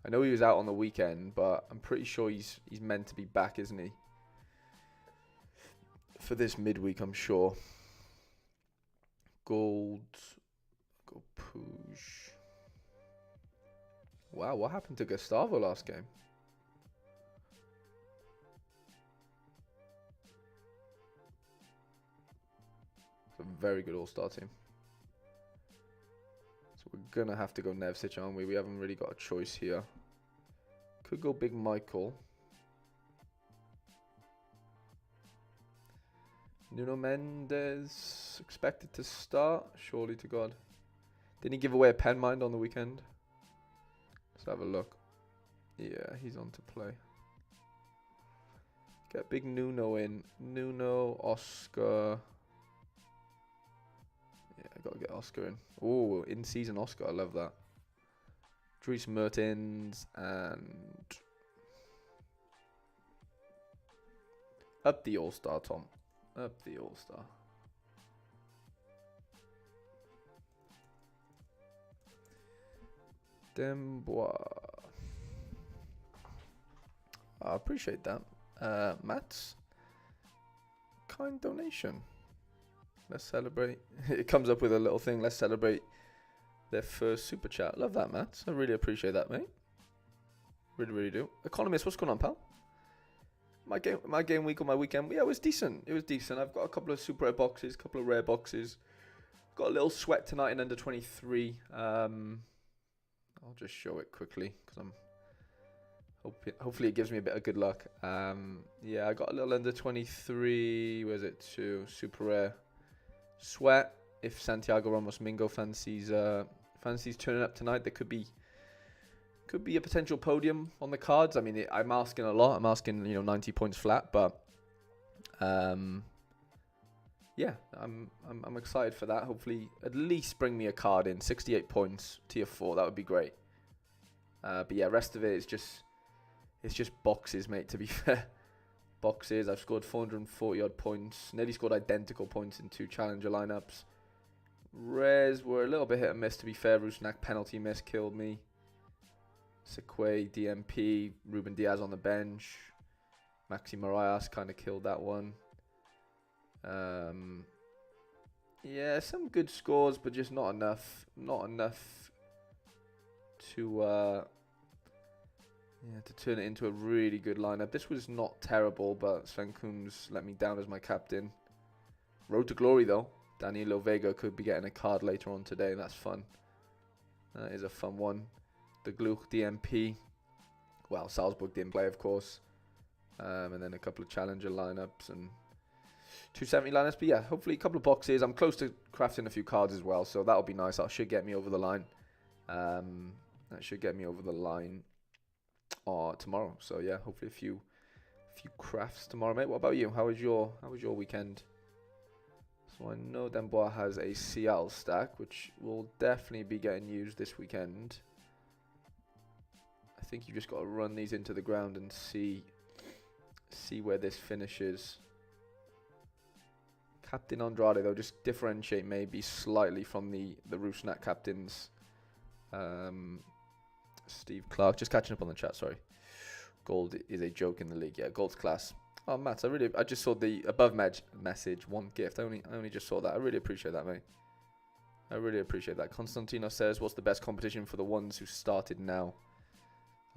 I know he was out on the weekend, but I'm pretty sure he's meant to be back, isn't he? For this midweek, I'm sure. Gold. Go Puig. Wow, what happened to Gustavo last game? It's a very good all-star team. So we're going to have to go Nevsic, aren't we? We haven't really got a choice here. Could go Big Michael. Nuno Mendes expected to start. Surely to God. Didn't he give away a pen mind on the weekend? Let's have a look. Yeah, he's on to play. Get big Nuno in. Nuno, Oscar. Yeah, I gotta get Oscar in. Oh, in-season Oscar. I love that. Dries Mertens and up the All-Star, Tom. Up the All-Star. Dembois. I appreciate that. Matt's kind donation. Let's celebrate. It comes up with a little thing. Let's celebrate their first super chat. Love that, Matt. I really appreciate that, mate. Really, really do. Economist, what's going on, pal? My game week or my weekend, yeah, it was decent. It was decent. I've got a couple of super rare boxes, a couple of rare boxes. Got a little sweat tonight in under 23. I'll just show it quickly because I'm hopefully it gives me a bit of good luck. Yeah, I got a little under 23. Where's it to? Super rare sweat. If Santiago Ramos Mingo fancies turning up tonight, there could be a potential podium on the cards. I mean, I'm asking a lot. I'm asking 90 points flat, but yeah, I'm excited for that. Hopefully, at least bring me a card in 68 points, tier 4. That would be great. But yeah, rest of it is just boxes, mate. To be fair, boxes. I've scored 440 odd points. Nearly scored identical points in 2 challenger lineups. Rares were a little bit hit and miss. To be fair, Rusnak penalty miss killed me. Sequay, DMP, Ruben Diaz on the bench. Maxi Marias kind of killed that one. Yeah, some good scores, but just not enough. Not enough to turn it into a really good lineup. This was not terrible, but Sven Kuhns let me down as my captain. Road to glory, though. Danilo Vega could be getting a card later on today. That's fun. That is a fun one. The Gluck DMP. Well, Salzburg didn't play, of course. And then a couple of challenger lineups and 270 lineups. But yeah, hopefully a couple of boxes. I'm close to crafting a few cards as well, so that'll be nice. That should get me over the line. That should get me over the line tomorrow. So yeah, hopefully a few crafts tomorrow, mate. What about you? How was your weekend? So I know Dembois has a CL stack, which will definitely be getting used this weekend. I think you just got to run these into the ground and see where this finishes. Captain Andrade, though, just differentiate maybe slightly from the Rusnak captains. Steve Clark, just catching up on the chat, sorry. Gold is a joke in the league. Yeah, gold's class. Oh, Matt, I just saw the above message, one gift. I only just saw that. I really appreciate that, mate. I really appreciate that. Constantino says, what's the best competition for the ones who started now?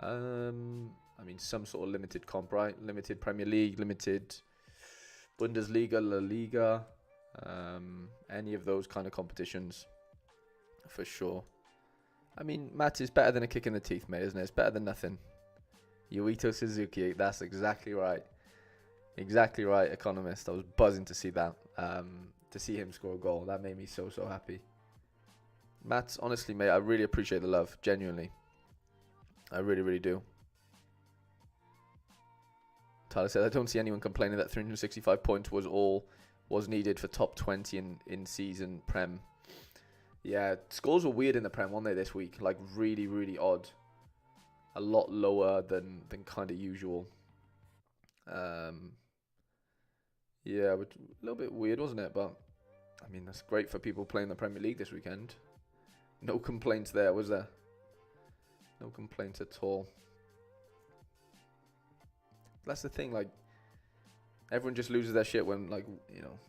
I mean, some sort of limited comp, right? Limited Premier League, limited Bundesliga, La Liga, any of those kind of competitions, for sure. I mean, Matt, is better than a kick in the teeth, mate, isn't it? It's better than nothing. Yuito Suzuki, that's exactly right. Exactly right, Economist. I was buzzing to see that. To see him score a goal. That made me so happy. Matt, honestly, mate, I really appreciate the love. Genuinely. I really, really do. Tyler said, I don't see anyone complaining that 365 points was needed for top 20 in season Prem. Yeah, scores were weird in the Prem, weren't they, this week? Like, really, really odd. A lot lower than kind of usual. Yeah, a little bit weird, wasn't it? But, I mean, that's great for people playing the Premier League this weekend. No complaints there, was there? No complaints at all. That's the thing, like, everyone just loses their shit when, like,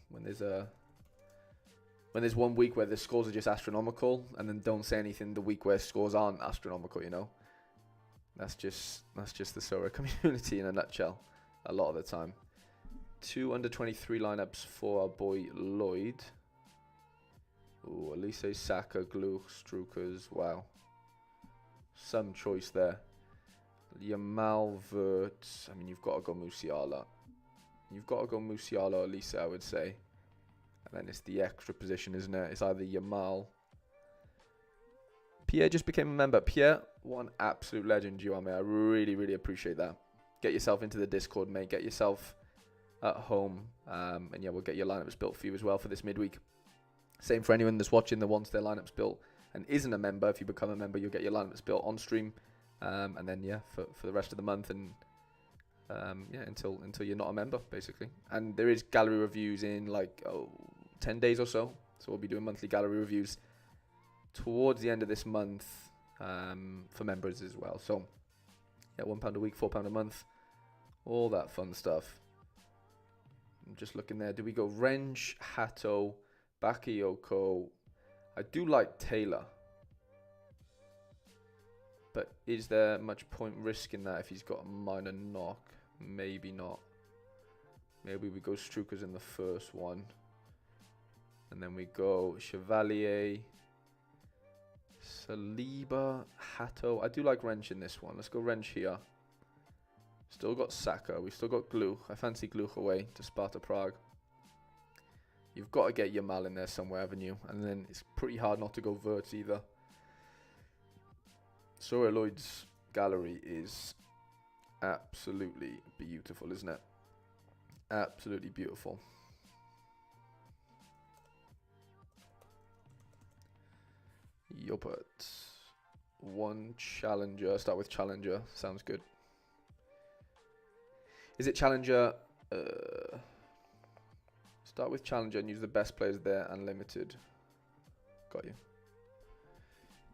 when there's 1 week where the scores are just astronomical, and then don't say anything the week where scores aren't astronomical, That's just the Sorare community in a nutshell, a lot of the time. 2 under 23 lineups for our boy Lloyd. Ooh, Elise, Saka, Gluck, Strukers, wow. Some choice there. Yamal, Vert. I mean, you've got to go Musiala. You've got to go Musiala or Elise, I would say. And then it's the extra position, isn't it? It's either Yamal. Pierre just became a member. Pierre, what an absolute legend you are, mate. I really, really appreciate that. Get yourself into the Discord, mate. Get yourself at home. And yeah, we'll get your lineups built for you as well for this midweek. Same for anyone that's watching that wants their lineups built and isn't a member. If you become a member, you'll get your lineups built on stream. And then, yeah, for the rest of the month and yeah, until you're not a member, basically. And there is gallery reviews in like 10 days or so. So we'll be doing monthly gallery reviews towards the end of this month for members as well. So yeah, £1 a week, £4 a month, all that fun stuff. I'm just looking there. Do we go Wrench, Hato, Bakayoko? I do like Taylor. But is there much point risking that if he's got a minor knock? Maybe not. Maybe we go Strukers in the first one. And then we go Chevalier, Saliba, Hato. I do like Wrench in this one. Let's go Wrench here. Still got Saka. We still got Gluch. I fancy Gluch away to Sparta Prague. You've got to get Yamal in there somewhere, haven't you? And then it's pretty hard not to go Wirtz either. Sorare Lloyd's gallery is absolutely beautiful, isn't it? Absolutely beautiful. Yopert. One Challenger. Start with Challenger. Sounds good. Is it Challenger? Start with Challenger and use the best players there and limited. Got you.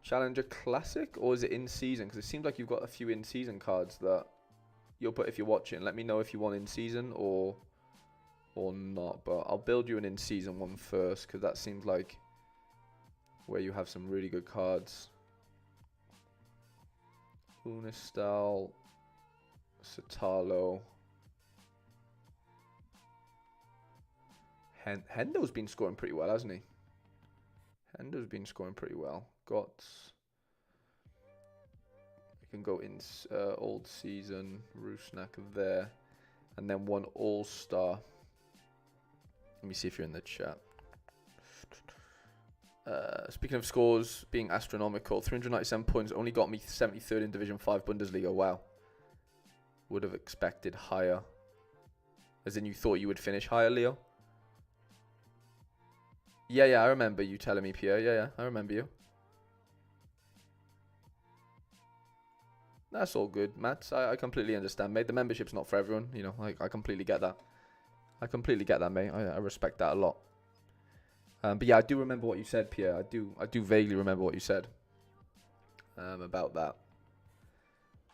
Challenger Classic, or is it in season? Because it seems like you've got a few in season cards that you'll put if you're watching. Let me know if you want in season or not. But I'll build you an in season one first, because that seems like where you have some really good cards. Unistal, Satalo. Hendo's been scoring pretty well, hasn't he? Hendo's been scoring pretty well. Got. You can go in old season, Rusnak there, and then one all-star. Let me see if you're in the chat. Speaking of scores being astronomical, 397 points only got me 73rd in Division 5 Bundesliga. Wow. Would have expected higher. As in you thought you would finish higher, Leo? Yeah, I remember you telling me, Pierre. Yeah, I remember you. That's all good, Matt. I completely understand, mate. The membership's not for everyone. You know, I completely get that. I completely get that, mate. I respect that a lot. But yeah, I do remember what you said, Pierre. I do vaguely remember what you said about that.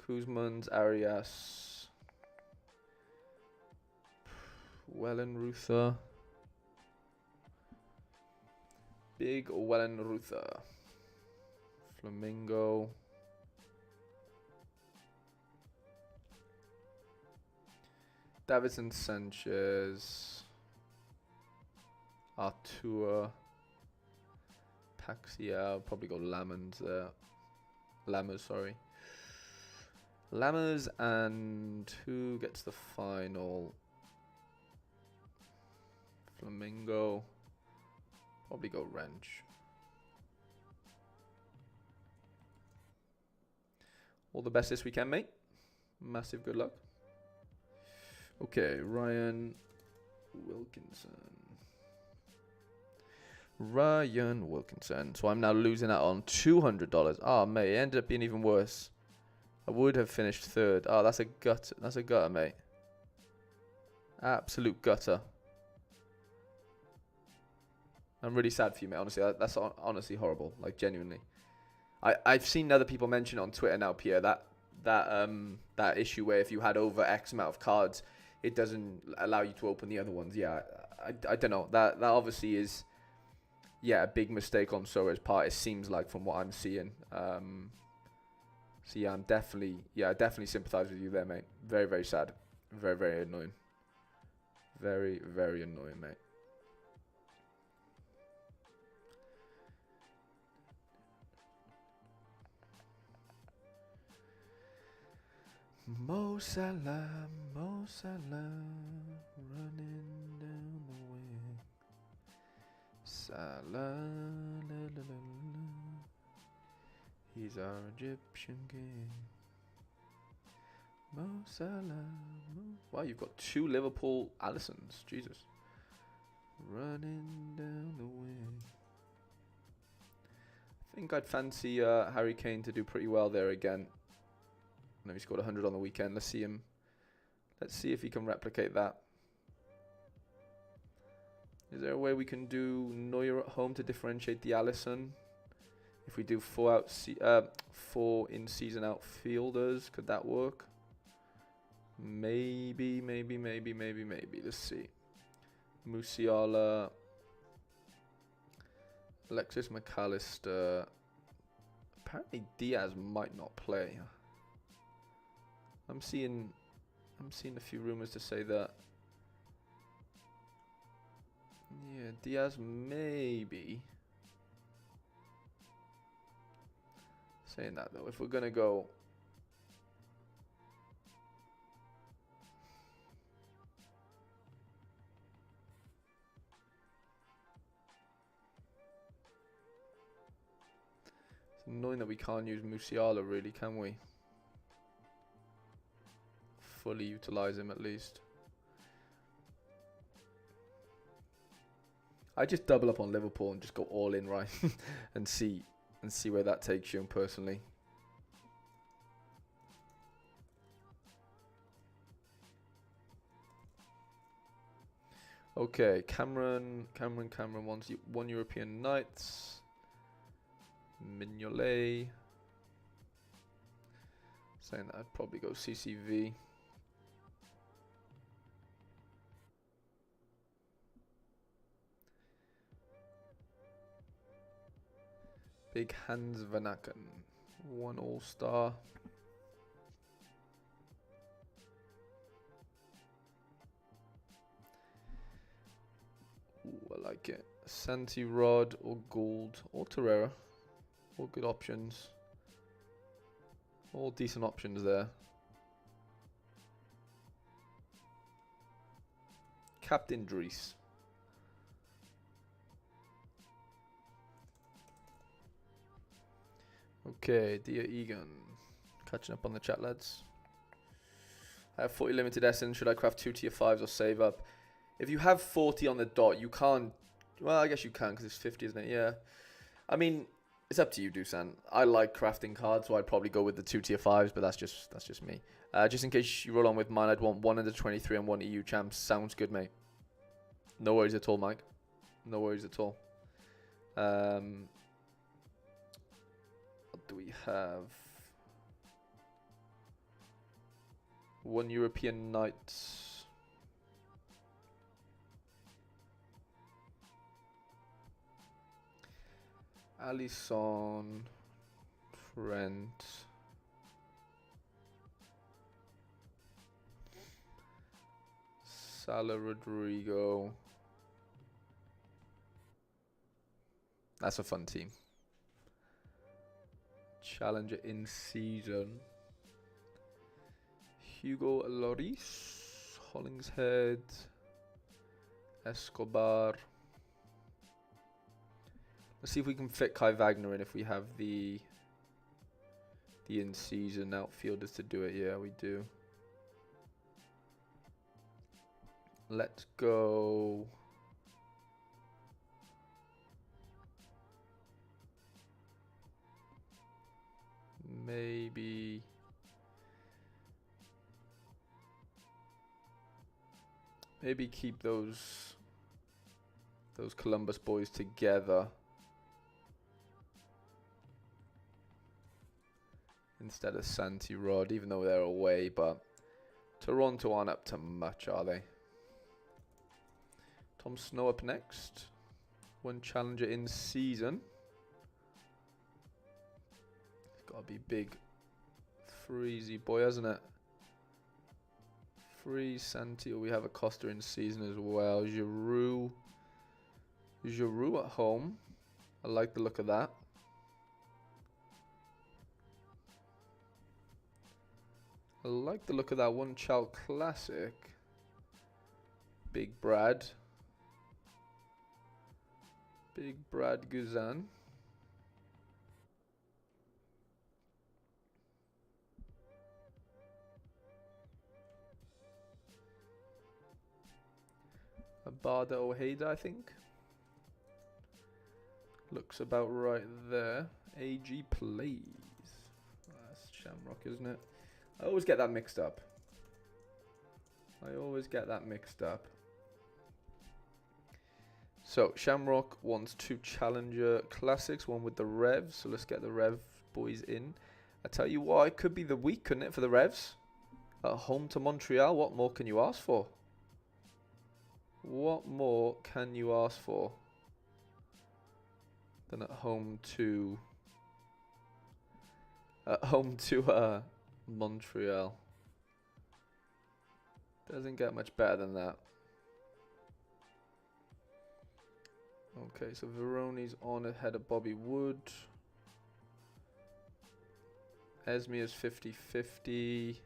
Kuzmans, Arias, Wellenruther. Big Wellenruther. Flamingo. Davidson Sanchez. Artur. Paxia. Probably go Lammers there. Lammers, sorry. Lammers, and who gets the final? Flamingo. Probably go Wrench. All the best this weekend, mate. Massive good luck. Okay, Ryan Wilkinson. So I'm now losing out on $200. Oh, mate, it ended up being even worse. I would have finished third. Oh, that's a gutter. That's a gutter, mate. Absolute gutter. I'm really sad for you, mate. Honestly, that's honestly horrible. Like, genuinely. I've seen other people mention on Twitter now, Pierre, that issue where if you had over X amount of cards, it doesn't allow you to open the other ones. Yeah, I don't know. That obviously is, yeah, a big mistake on Sorare's part. It seems like from what I'm seeing. So yeah, I definitely sympathise with you there, mate. Very, very sad. Very, very annoying. Very, very annoying, mate. Mo Salah, running down the wing. Salah, la, la, la, la. He's our Egyptian king. Mo Salah. Wow, you've got 2 Liverpool Allisons. Jesus. Running down the wing. I think I'd fancy Harry Kane to do pretty well there again. I know he scored 100 on the weekend. Let's see him. Let's see if he can replicate that. Is there a way we can do Neuer at home to differentiate the Alisson? If we do 4 in-season outfielders, could that work? Maybe. Let's see. Musiala, Alexis McAllister, Apparently Diaz might not play. I'm seeing a few rumors to say that. Yeah, Diaz maybe. Saying that though, if we're gonna go. It's annoying that we can't use Musiala really, can we? Fully utilize him at least. I just double up on Liverpool and just go all in, right? and see where that takes you personally. Okay, Cameron wants one European Knights. Mignolet. Saying that I'd probably go CCV. Big Hans Van Aken. One all-star. Ooh, I like it. Santi Rod or Gould or Torreira. All good options. All decent options there. Captain Dries. Okay, dear Egan. Catching up on the chat, lads. I have 40 limited essence. Should I craft 2 tier 5s or save up? If you have 40 on the dot, you can't. Well, I guess you can because it's 50, isn't it? Yeah. I mean, it's up to you, Dusan. I like crafting cards, so I'd probably go with the 2 tier 5s, but that's just me. Just in case you roll on with mine, I'd want 1 under 23 and 1 EU champs. Sounds good, mate. No worries at all, Mike. No worries at all. What do we have? 1 European Knights. Alisson, Trent, Salah, Rodrigo. That's a fun team. Challenger in season. Hugo Lloris, Hollingshead, Escobar. Let's see if we can fit Kai Wagner in if we have the in-season outfielders to do it. Yeah, we do. Let's go. Maybe keep those Columbus boys together instead of Santi Rod, even though they're away. But Toronto aren't up to much, are they? Tom Snow up next. 1 challenger in season. It's got to be big Freezy boy, hasn't it? Free Santi. We have a Costa in season as well. Giroud at home. I like the look of that. I like the look of that 1 Chal Classic. Big Brad Guzan. Abada Ojeda, I think. Looks about right there. AG plays. That's Shamrock, isn't it? I always get that mixed up. So, Shamrock wants 2 Challenger Classics, 1 with the Revs. So, let's get the Rev boys in. I tell you what, it could be the week, couldn't it, for the Revs? At home to Montreal, what more can you ask for? What more can you ask for than at home to Home to Montreal. Doesn't get much better than that. Okay, so Veroni's on ahead of Bobby Wood. Esme is 50-50.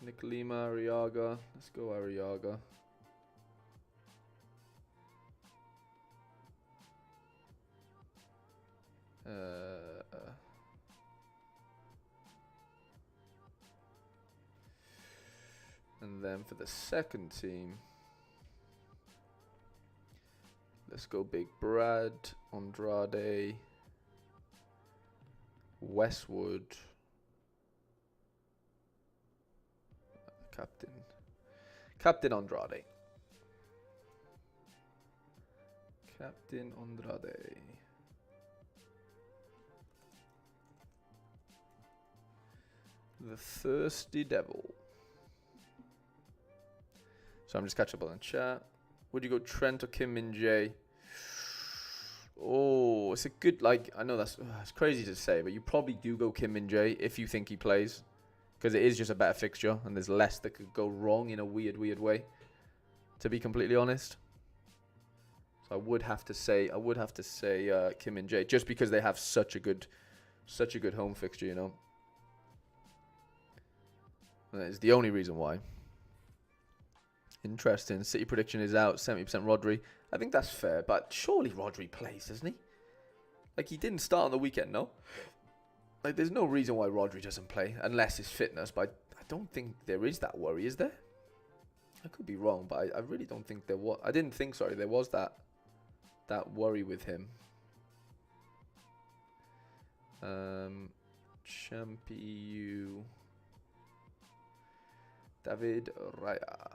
Nick Lima, Arriaga. Let's go Arriaga. And then for the second team, let's go Big Brad, Andrade, Westwood, Captain Andrade. Captain Andrade. The Thirsty Devil. So I'm just catching up on the chat. Would you go Trent or Kim Min Jae? Oh, it's a good, like, I know that's it's crazy to say, but you probably do go Kim Min Jae if you think he plays. Because it is just a better fixture, and there's less that could go wrong in a weird way, to be completely honest. So I would have to say Kim Min Jae, just because they have such a good home fixture, you know. That is the only reason why. Interesting. City prediction is out. 70% Rodri. I think that's fair, but surely Rodri plays, doesn't he? Like, he didn't start on the weekend, no? Like, there's no reason why Rodri doesn't play, unless it's fitness, but I don't think there is that worry, is there? I could be wrong, but I really don't think there was. I didn't think, sorry, there was that worry with him. Champion David Raya.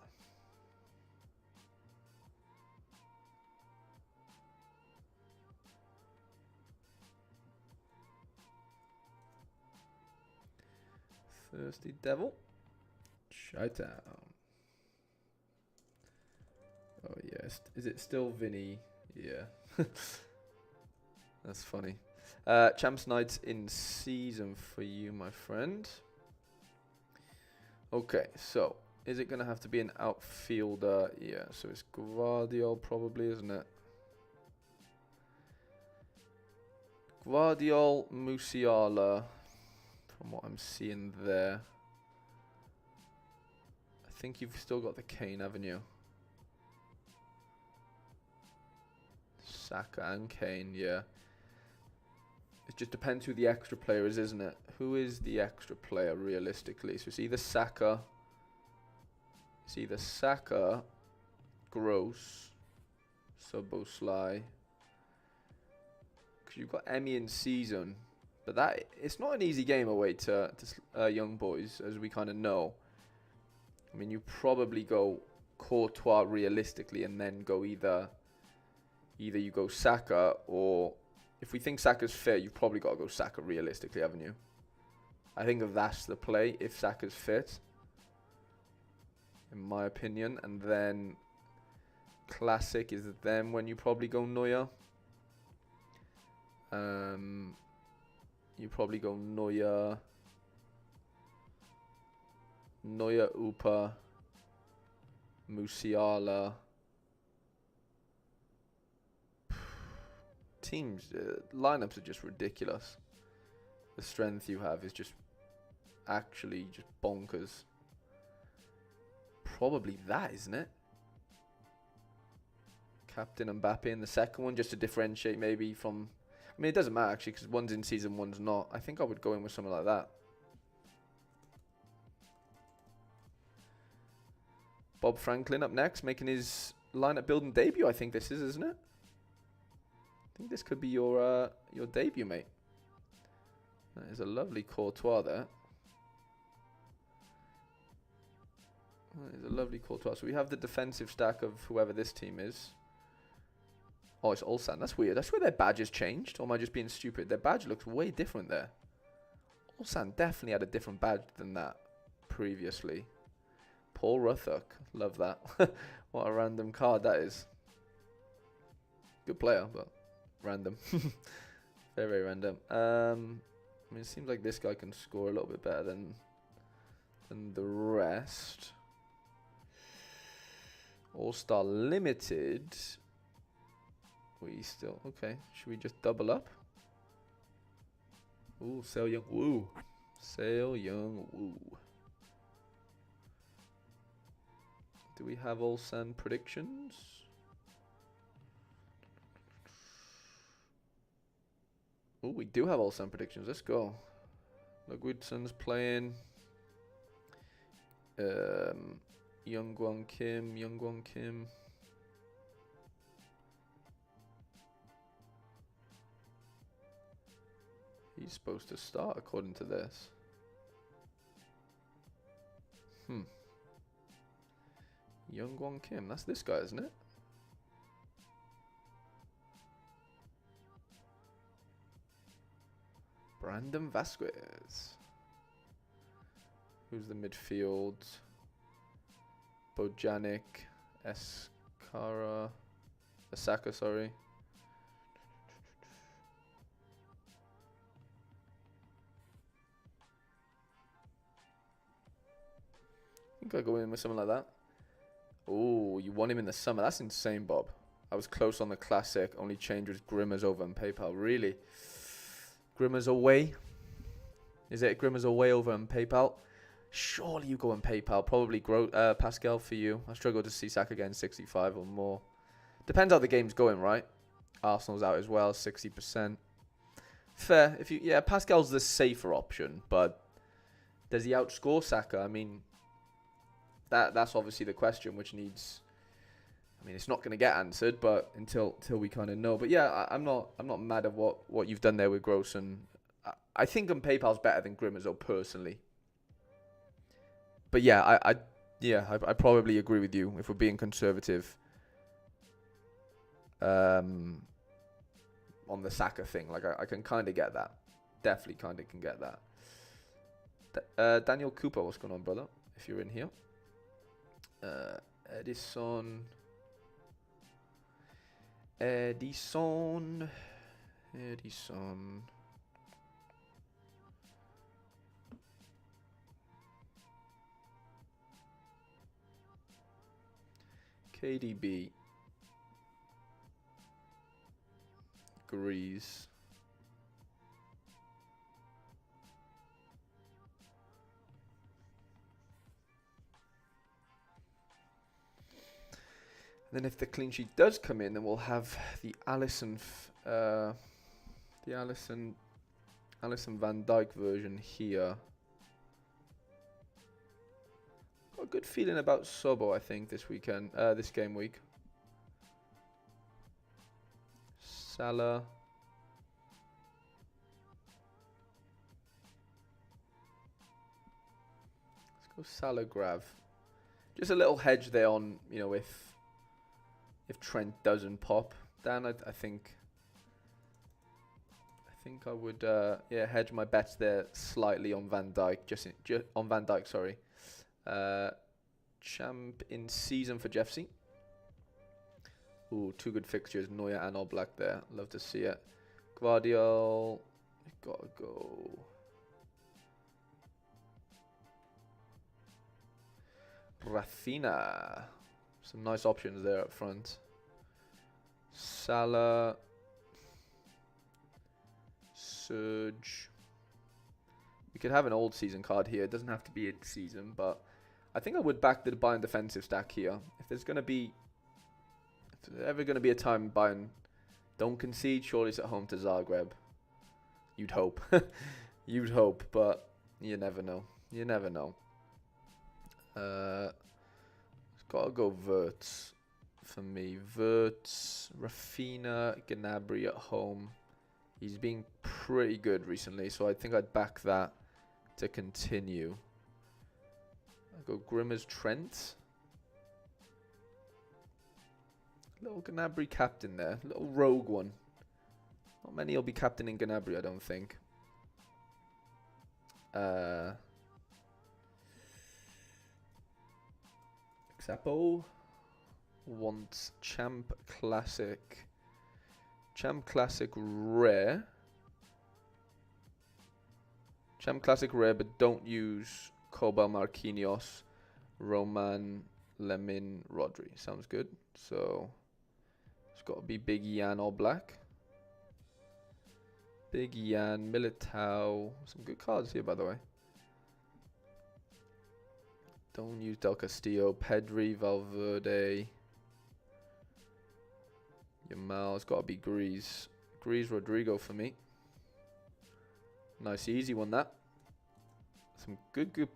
Thirsty Devil. Chi-town. Oh, yes. Is it still Vinny? Yeah. That's funny. Champs Knights in season for you, my friend. Okay, so is it going to have to be an outfielder? Yeah, so it's Guardiol probably, isn't it? Guardiol, Musiala, from what I'm seeing there. I think you've still got the Kane, haven't you? Saka and Kane, yeah. It just depends who the extra player is, isn't it? Who is the extra player realistically? So it's either Saka. Gross, Szoboszlai. Because you've got Emmy in season, but it's not an easy game away to young boys, as we kind of know. I mean, you probably go Courtois realistically, and then go either you go Saka, or if we think Saka's fit, you've probably got to go Saka realistically, haven't you? I think that's the play if Saka's fit, in my opinion. And then classic is then when you probably go Neuer. You probably go Neuer, Upa, Musiala. Teams, lineups are just ridiculous. The strength you have is just actually just bonkers. Probably that, isn't it? Captain Mbappe in the second one, just to differentiate maybe from... I mean, it doesn't matter actually, because one's in season, one's not. I think I would go in with something like that. Bob Franklin up next, making his lineup building debut. I think this is, isn't it? I think this could be your debut, mate. That is a lovely Courtois there. That is a lovely Courtois. So we have the defensive stack of whoever this team is. Oh, it's Ulsan. That's weird. I swear their badge has changed. Or am I just being stupid? Their badge looks way different there. Ulsan definitely had a different badge than that previously. Paul Ruthuk. Love that. What a random card that is. Good player, but random. Very, very random. I mean, it seems like this guy can score a little bit better than the rest. All-Star Limited. We still... Okay, should we just double up? Ooh, Sale Young Woo. Sale Young Woo. Do we have Ulsan predictions? Oh, we do have Ulsan predictions. Let's go. Ludwigsson's playing. Youngwon Kim. He's supposed to start according to this. Youngwon Kim. That's this guy, isn't it? Brandon Vasquez. Who's the midfield? Bojanic, Asaka, sorry. I think I'll go in with something like that. Oh, you want him in the summer. That's insane, Bob. I was close on the classic. Only change was Grimmer's over on PayPal. Really? Grimmer's away? Is it Grimmer's away over on PayPal? Surely you go on PayPal. Probably Pascal for you. I struggle to see Saka getting 65 or more. Depends how the game's going, right? Arsenal's out as well, 60%. Fair. Pascal's the safer option, but does he outscore Saka? I mean, that's obviously the question, which needs... I mean, it's not going to get answered, but until we kind of know. But yeah, I'm not mad at what you've done there with Gross, and I think on PayPal's better than Grimmer's, though, personally. But yeah, I probably agree with you if we're being conservative on the Saka thing. Like I can kind of get that. Definitely kind of can get that. Daniel Cooper, what's going on, brother? If you're in here. Edison. KDB. Agrees. And then if the clean sheet does come in, then we'll have the Alisson Van Dijk version here. Got a good feeling about Sobo, I think, this weekend, this game week. Salah. Let's go Salah Grav. Just a little hedge there on, you know, if Trent doesn't pop, Dan, I think I would hedge my bets there slightly on Van Dijk, just on Van Dijk, sorry. Champ in season for Jeff C. Ooh, two good fixtures, Neuer and Oblak there. Love to see it. Guardiol, gotta go. Rafinha. Some nice options there up front. Salah. Surge. We could have an old season card here. It doesn't have to be in season, but I think I would back the Bayern defensive stack here. If there's ever going to be a time Bayern don't concede, surely it's at home to Zagreb. You'd hope. You'd hope, but you never know. You never know. Gotta go Wirtz for me. Wirtz, Rafinha, Gnabry at home. He's been pretty good recently, so I think I'd back that to continue. I'll go Grimmer's Trent. Little Gnabry captain there. Little rogue one. Not many will be captaining Gnabry, I don't think. Xapo wants Champ Classic rare. Gem Classic rare, but don't use Cobal Marquinhos, Roman, Lemon, Rodri. Sounds good. So it's got to be Big Yan or black. Big Yan, Militao. Some good cards here, by the way. Don't use Del Castillo, Pedri, Valverde. Yamal. It's got to be Grease. Grease, Rodrigo for me. Nice, easy one that. Some good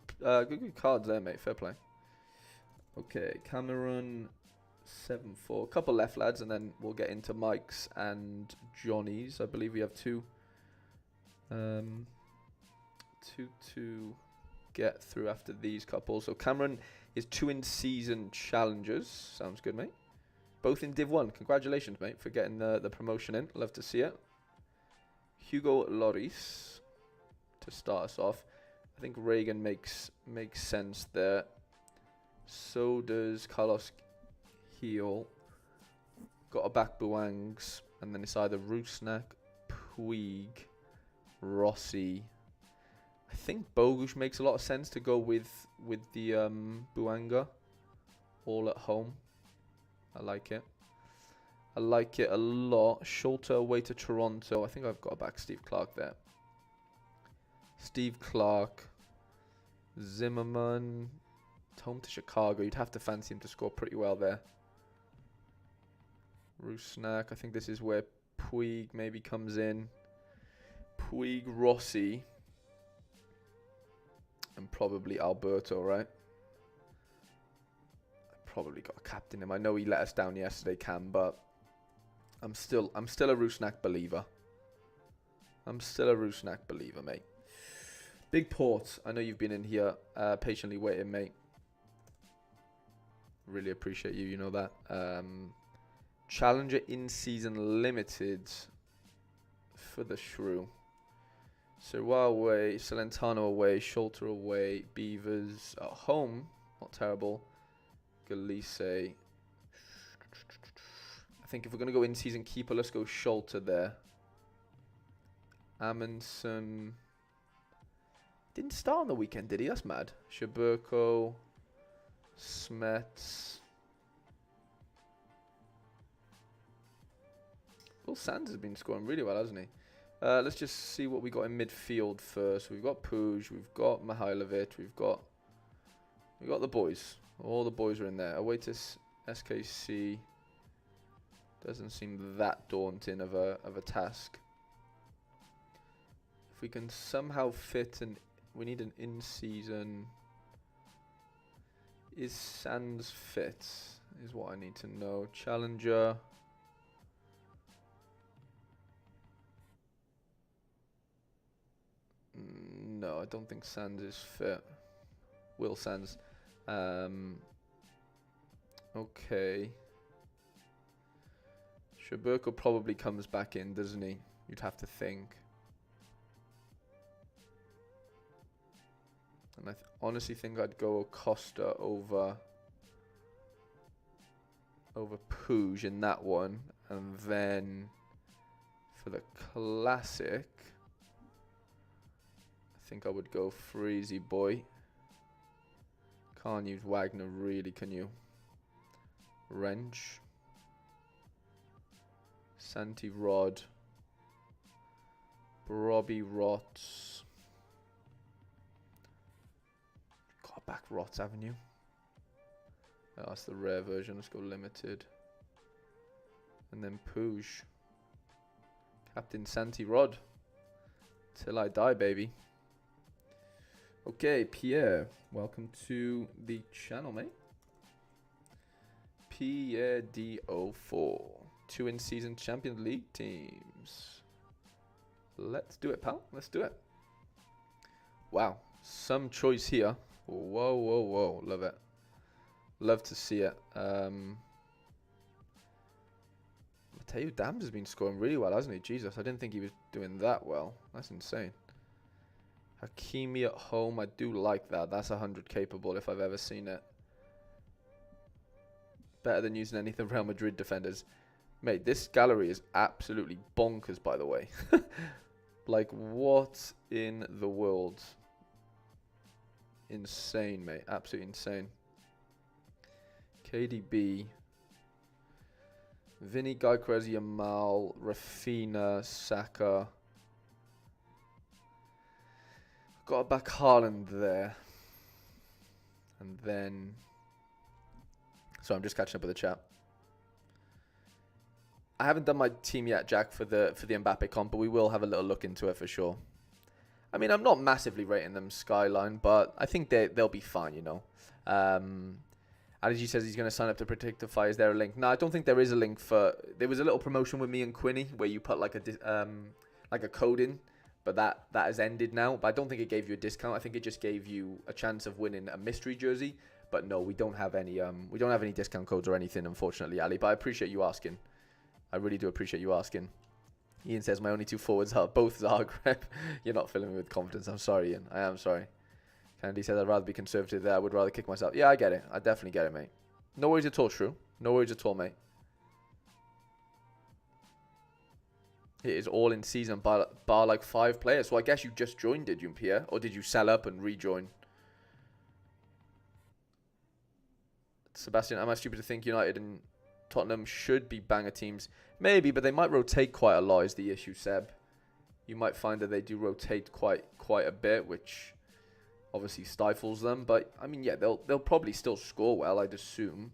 cards there, mate. Fair play. Okay, Cameron 7-4. Couple left, lads, and then we'll get into Mike's and Johnny's. I believe we have two to get through after these couples. So Cameron is 2 in-season challengers. Sounds good, mate. Both in Div 1. Congratulations, mate, for getting the promotion in. Love to see it. Hugo Lloris to start us off. I think Reagan makes sense there. So does Carlos Heel. Got a back Buangs, and then it's either Rusnak, Puig, Rossi. I think Bogusz makes a lot of sense to go with the Buanga all at home. I like it. I like it a lot. Sholter away to Toronto. I think I've got to back Steve Clark there. Steve Clark. Zimmerman. Home to Chicago. You'd have to fancy him to score pretty well there. Rusnak. I think this is where Puig maybe comes in. Puig, Rossi. And probably Alberto, right? I probably got to captain him. I know he let us down yesterday, Cam, but I'm still a Rusnak believer. I'm still a Rusnak believer, mate. Big Port. I know you've been in here patiently waiting, mate. Really appreciate you. You know that. Challenger in-season limited for the Shrew. Sirwa away, Celentano away, Sholter away, Beavers at home. Not terrible. Galise. I think if we're going to go in-season keeper, let's go Sholter there. Amundsen. Didn't start on the weekend, did he? That's mad. Shaburko. Smets. Will Sands has been scoring really well, hasn't he? Let's just see what we got in midfield first. We've got Puig, we've got Mihailovic, we've got the boys. All the boys are in there. Away to SKC. Doesn't seem that daunting of a task. If we can somehow fit we need an in-season. Is Sands fit? Is what I need to know. Challenger. No, I don't think Sands is fit. Will Sands. Okay. Shaburko probably comes back in, doesn't he? You'd have to think. And I honestly think I'd go Acosta over Puig in that one. And then for the classic, I think I would go Freezy boy. Can't use Wagner really, can you? Wrench. Santi Rod. Robbie Rots. Got back Rots, haven't you? Oh, that's the rare version. Let's go limited. And then Puig. Captain Santi Rod. Till I die, baby. Okay, Pierre. Welcome to the channel, mate. Pierre D04. 2 in-season Champions League teams. Let's do it, pal. Let's do it. Wow. Some choice here. Whoa, whoa, whoa. Love it. Love to see it. Mateo Dams has been scoring really well, hasn't he? Jesus, I didn't think he was doing that well. That's insane. Hakimi at home. I do like that. That's 100 capable if I've ever seen it. Better than using any of the Real Madrid defenders. Mate, this gallery is absolutely bonkers, by the way. Like, what in the world? Insane, mate. Absolutely insane. KDB. Vinny, Gyökeres, Yamal, Rafinha, Saka. Got back Haaland there. And then... So I'm just catching up with the chat. I haven't done my team yet, Jack, for the Mbappe comp, but we will have a little look into it for sure. I mean, I'm not massively rating them Skyline, but I think they'll be fine, you know. Allergy says he's going to sign up to Predictify. Is there a link? No, I don't think there is a link for... There was a little promotion with me and Quinny where you put like a code in, but that has ended now. But I don't think it gave you a discount. I think it just gave you a chance of winning a mystery jersey. But no, we don't have any discount codes or anything, unfortunately, Ali. But I appreciate you asking. I really do appreciate you asking. Ian says my only two forwards are both Zagreb. You're not filling me with confidence. I'm sorry, Ian. I am sorry. Kennedy says I'd rather be conservative there. I would rather kick myself. Yeah, I get it. I definitely get it, mate. No worries at all, Shrew. No worries at all, mate. It is all in season bar like 5 players. So I guess you just joined, did you, Pierre? Or did you sell up and rejoin? Sebastian, am I stupid to think United and Tottenham should be banger teams? Maybe, but they might rotate quite a lot is the issue, Seb. You might find that they do rotate quite a bit, which obviously stifles them. But, I mean, yeah, they'll probably still score well, I'd assume.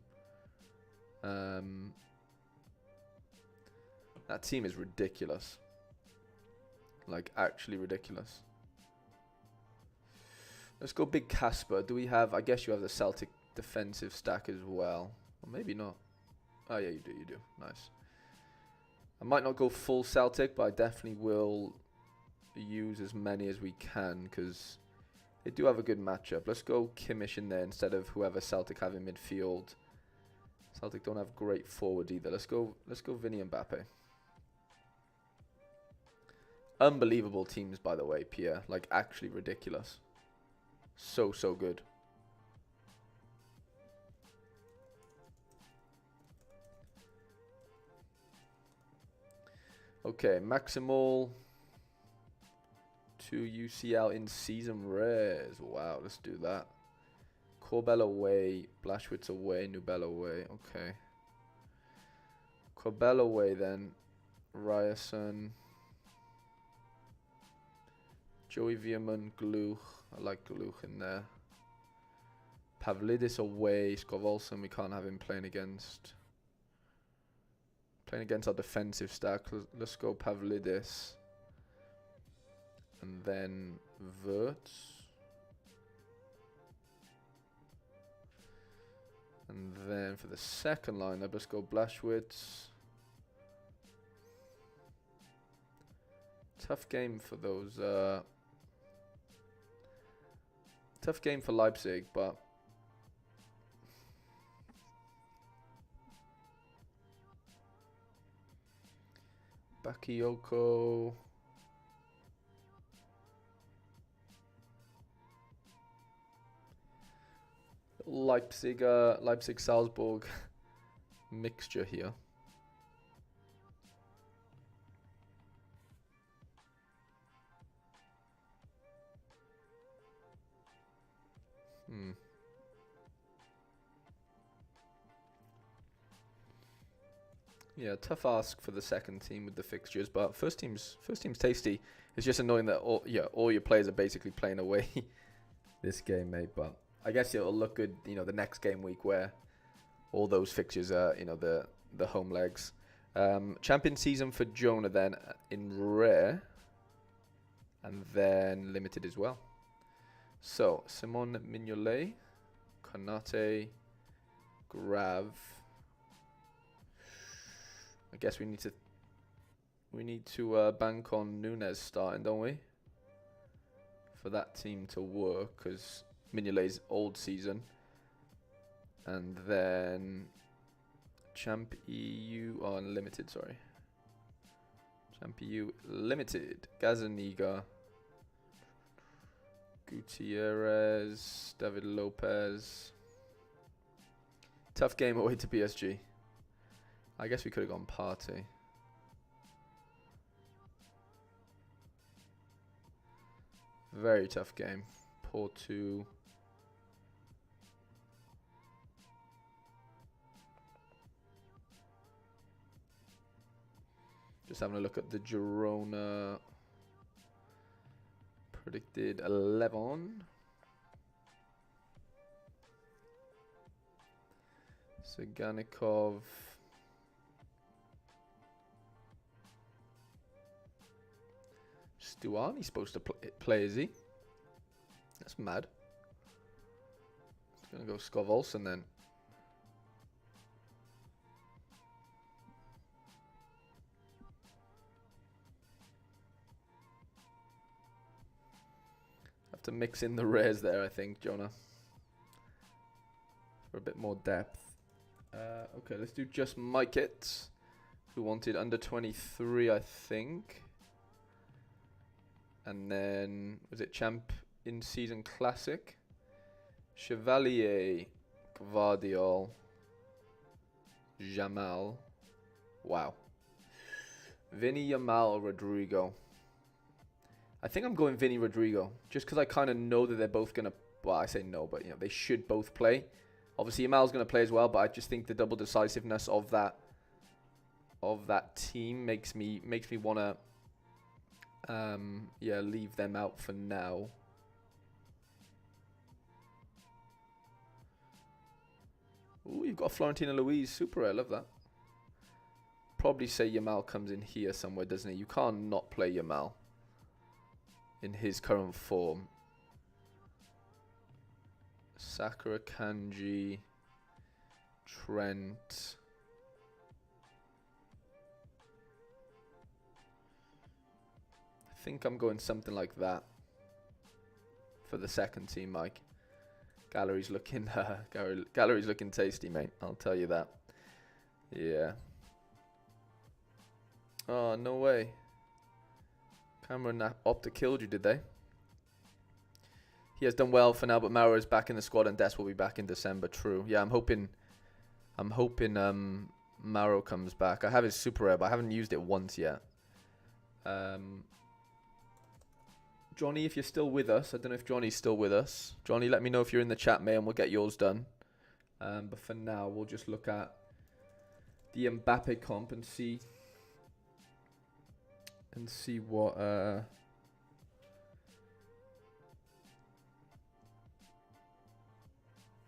That team is ridiculous. Like, actually ridiculous. Let's go Big Casper. Do we have... I guess you have the Celtic defensive stack as well. Or maybe not. Oh, yeah, you do. Nice. I might not go full Celtic, but I definitely will use as many as we can because they do have a good matchup. Let's go Kimmich in there instead of whoever Celtic have in midfield. Celtic don't have great forward either. Let's go Vinny and Mbappe. Unbelievable teams, by the way, Pierre. Like, actually ridiculous. So good. Okay, Maximal to UCL in season rares. Wow, let's do that. Corbell away, Blashwitz away, Nubel away. Okay. Corbell away then. Ryerson. Joey Veerman, Gluch. I like Gluch in there. Pavlidis away. Skovolson, we can't have him playing against. Playing against our defensive stack. Let's go Pavlidis. And then Wirtz. And then for the second lineup, let's go Blashwitz. Tough game for those. Tough game for Leipzig, but Bakayoko. Leipzig Salzburg mixture here. Yeah, tough ask for the second team with the fixtures, but first team's tasty. It's just annoying that all your players are basically playing away this game, mate. But I guess it'll look good, the next game week where all those fixtures are, the home legs. Champion season for Jonah then in rare, and then limited as well. So Simon Mignolet, Konate, Grav. I guess we need to bank on Nunes starting, don't we? For that team to work, because Mignolet's old season. And then Champ EU Unlimited, sorry. Champ EU Limited. Gazaniga. Gutierrez. David Lopez. Tough game away to PSG. I guess we could have gone Partey. Very tough game. Porto. Just having a look at the Girona predicted 11. Saganikov. Stuani's supposed to play, is he? That's mad. It's going to go Skov Olsen then. Have to mix in the rares there, I think, Jonah. For a bit more depth. Okay, let's do just Mike it. Who wanted under 23, I think. And then, was it Champ in Season Classic? Chevalier, Gvardiol, Jamal. Wow. Vinny, Yamal, Rodrigo. I think I'm going Vinny, Rodrigo. Just because I kind of know that they're both going to... Well, I say no, but you know they should both play. Obviously, Yamal's going to play as well, but I just think the double decisiveness of that team makes me want to... yeah, leave them out for now. Ooh, you've got Florentina Luis. Super, I love that. Probably say Yamal comes in here somewhere, doesn't he? You can't not play Yamal in his current form. Sakura, Kanji, Trent. I think I'm going something like that for the second team, Mike. Gallery's looking gallery's looking tasty, mate. I'll tell you that. Yeah. Oh, no way. Cameron Opta killed you, did they? He has done well for now, but Maro is back in the squad and Des will be back in December. True. Yeah, I'm hoping Maro comes back. I have his super rare, but I haven't used it once yet. Johnny, if you're still with us, I don't know if Johnny's still with us. Johnny, let me know if you're in the chat, mate, and we'll get yours done. But for now, we'll just look at the Mbappe comp and see what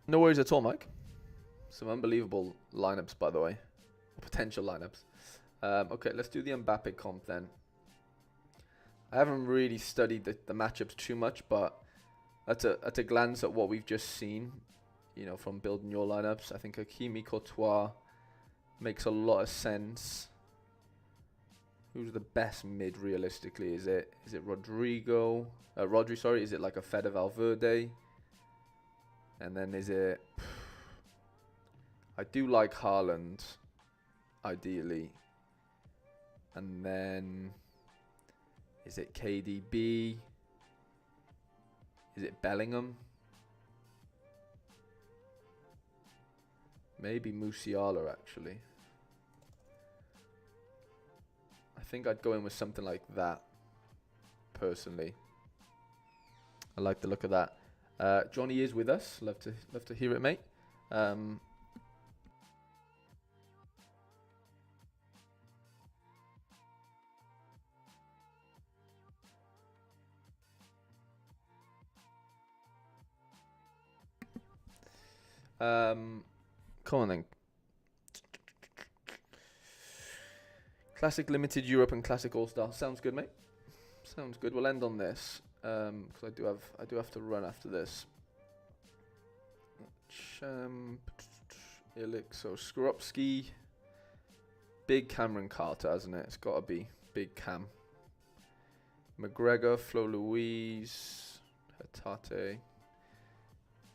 no worries at all, Mike. Some unbelievable lineups, by the way. Potential lineups. Okay, let's do the Mbappe comp then. I haven't really studied the matchups too much, but at a glance at what we've just seen, you know, from building your lineups, I think Hakimi, Courtois makes a lot of sense. Who's the best mid realistically? Is it Rodrigo? Rodri, sorry. Is it like a Fede Valverde? And then is it... I do like Haaland, ideally. And then... Is it KDB? Is it Bellingham? Maybe Musiala, actually. I think I'd go in with something like that, personally. I like the look of that. Johnny is with us. Love to hear it, mate. Come on then. Classic Limited Europe and Classic All Star. Sounds good, mate. Sounds good. We'll end on this because I do have to run after this. Champ, Elixir, Skoropski, big Cameron Carter, hasn't it? It's got to be big Cam. McGregor, Flo Louise, Hatate,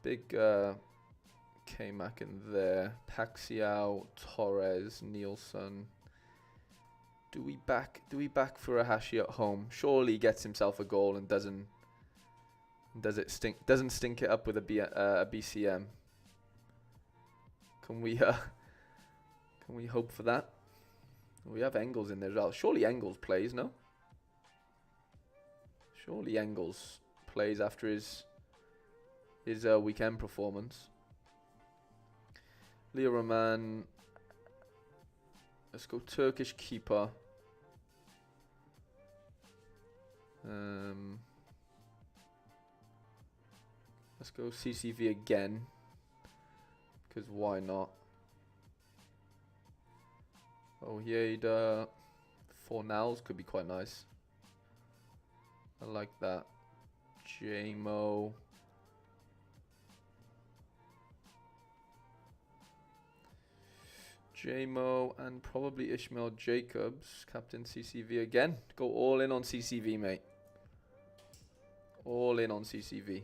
big K-Mac in there. Paxiao, Torres, Nielsen. Do we back for a Hashi at home? Surely he gets himself a goal and doesn't stink it up with a BCM. Can we hope for that? We have Engels in there as well. Surely Engels plays, no? Surely Engels plays after his weekend performance. Leo Roman. Let's go Turkish keeper. Let's go CCV again, because why not? Oh, yeah, Fornals could be quite nice. I like that. JMO. And probably Ishmael Jacobs, captain CCV again. Go all in on CCV, mate. All in on CCV.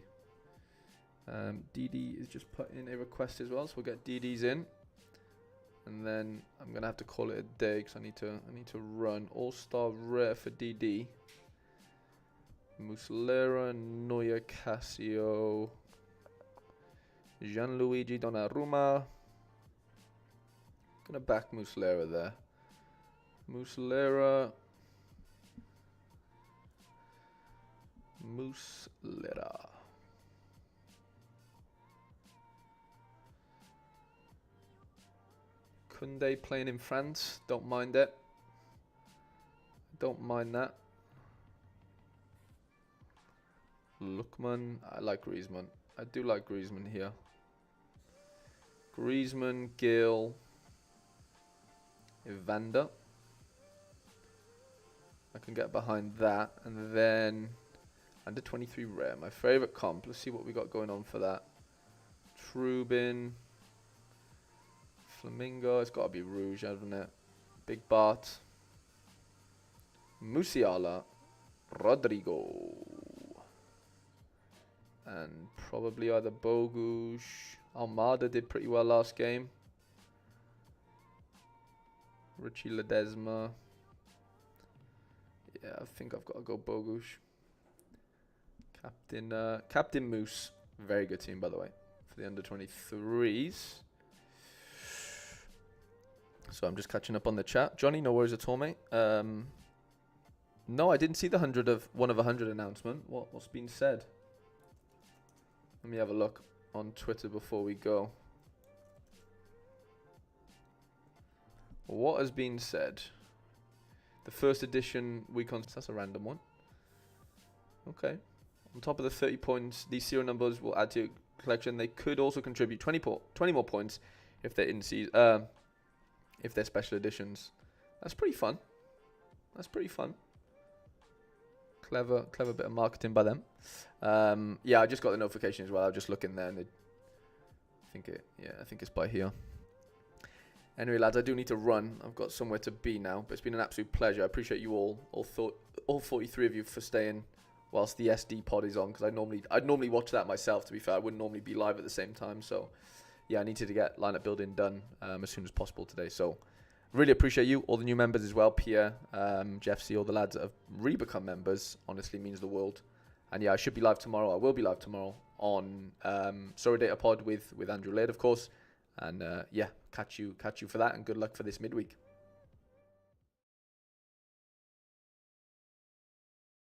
DD is just put in a request as well, so we'll get DDs in, and then I'm gonna have to call it a day because I need to run all-star rare for DD. Muslera, Neuer, Casio, Gianluigi Donnarumma. Gonna back Muslera there. Muslera. Kunde playing in France. Don't mind it. Don't mind that. Lookman. I like Griezmann. I do like Griezmann here. Griezmann, Gill, Evander. I can get behind that. And then under 23 rare. My favorite comp. Let's see what we got going on for that. Trubin. Flamingo. It's got to be Rouge, hasn't it? Big Bart. Musiala. Rodrigo. And probably either Bogusz. Almada did pretty well last game. Richie Ledesma. Yeah, I think I've got to go Bogusz. Captain Moose. Very good team, by the way, for the under 23s. So I'm just catching up on the chat. Johnny, no worries at all, mate. No, I didn't see the 1 of 100 announcement. What's been said? Let me have a look on Twitter before we go. What has been said? The first edition week on... That's a random one. Okay. On top of the 30 points, these serial numbers will add to your collection. They could also contribute 20 more points if they're in season, if they're special editions. That's pretty fun. That's pretty fun. Clever bit of marketing by them. Yeah, I just got the notification as well. I'll just look in there, and I think it's by here. Anyway, lads, I do need to run. I've got somewhere to be now, but it's been an absolute pleasure. I appreciate you all 43 of you for staying whilst the SD pod is on, because I'd normally watch that myself. To be fair, I wouldn't normally be live at the same time. So, yeah, I needed to get lineup building done as soon as possible today. So, really appreciate you, all the new members as well, Pierre, Jeff C, all the lads that have re-become members. Honestly, means the world. And yeah, I should be live tomorrow. I will be live tomorrow on Sorare Pod with Andrew Laird, of course. And yeah, catch you for that, and good luck for this midweek.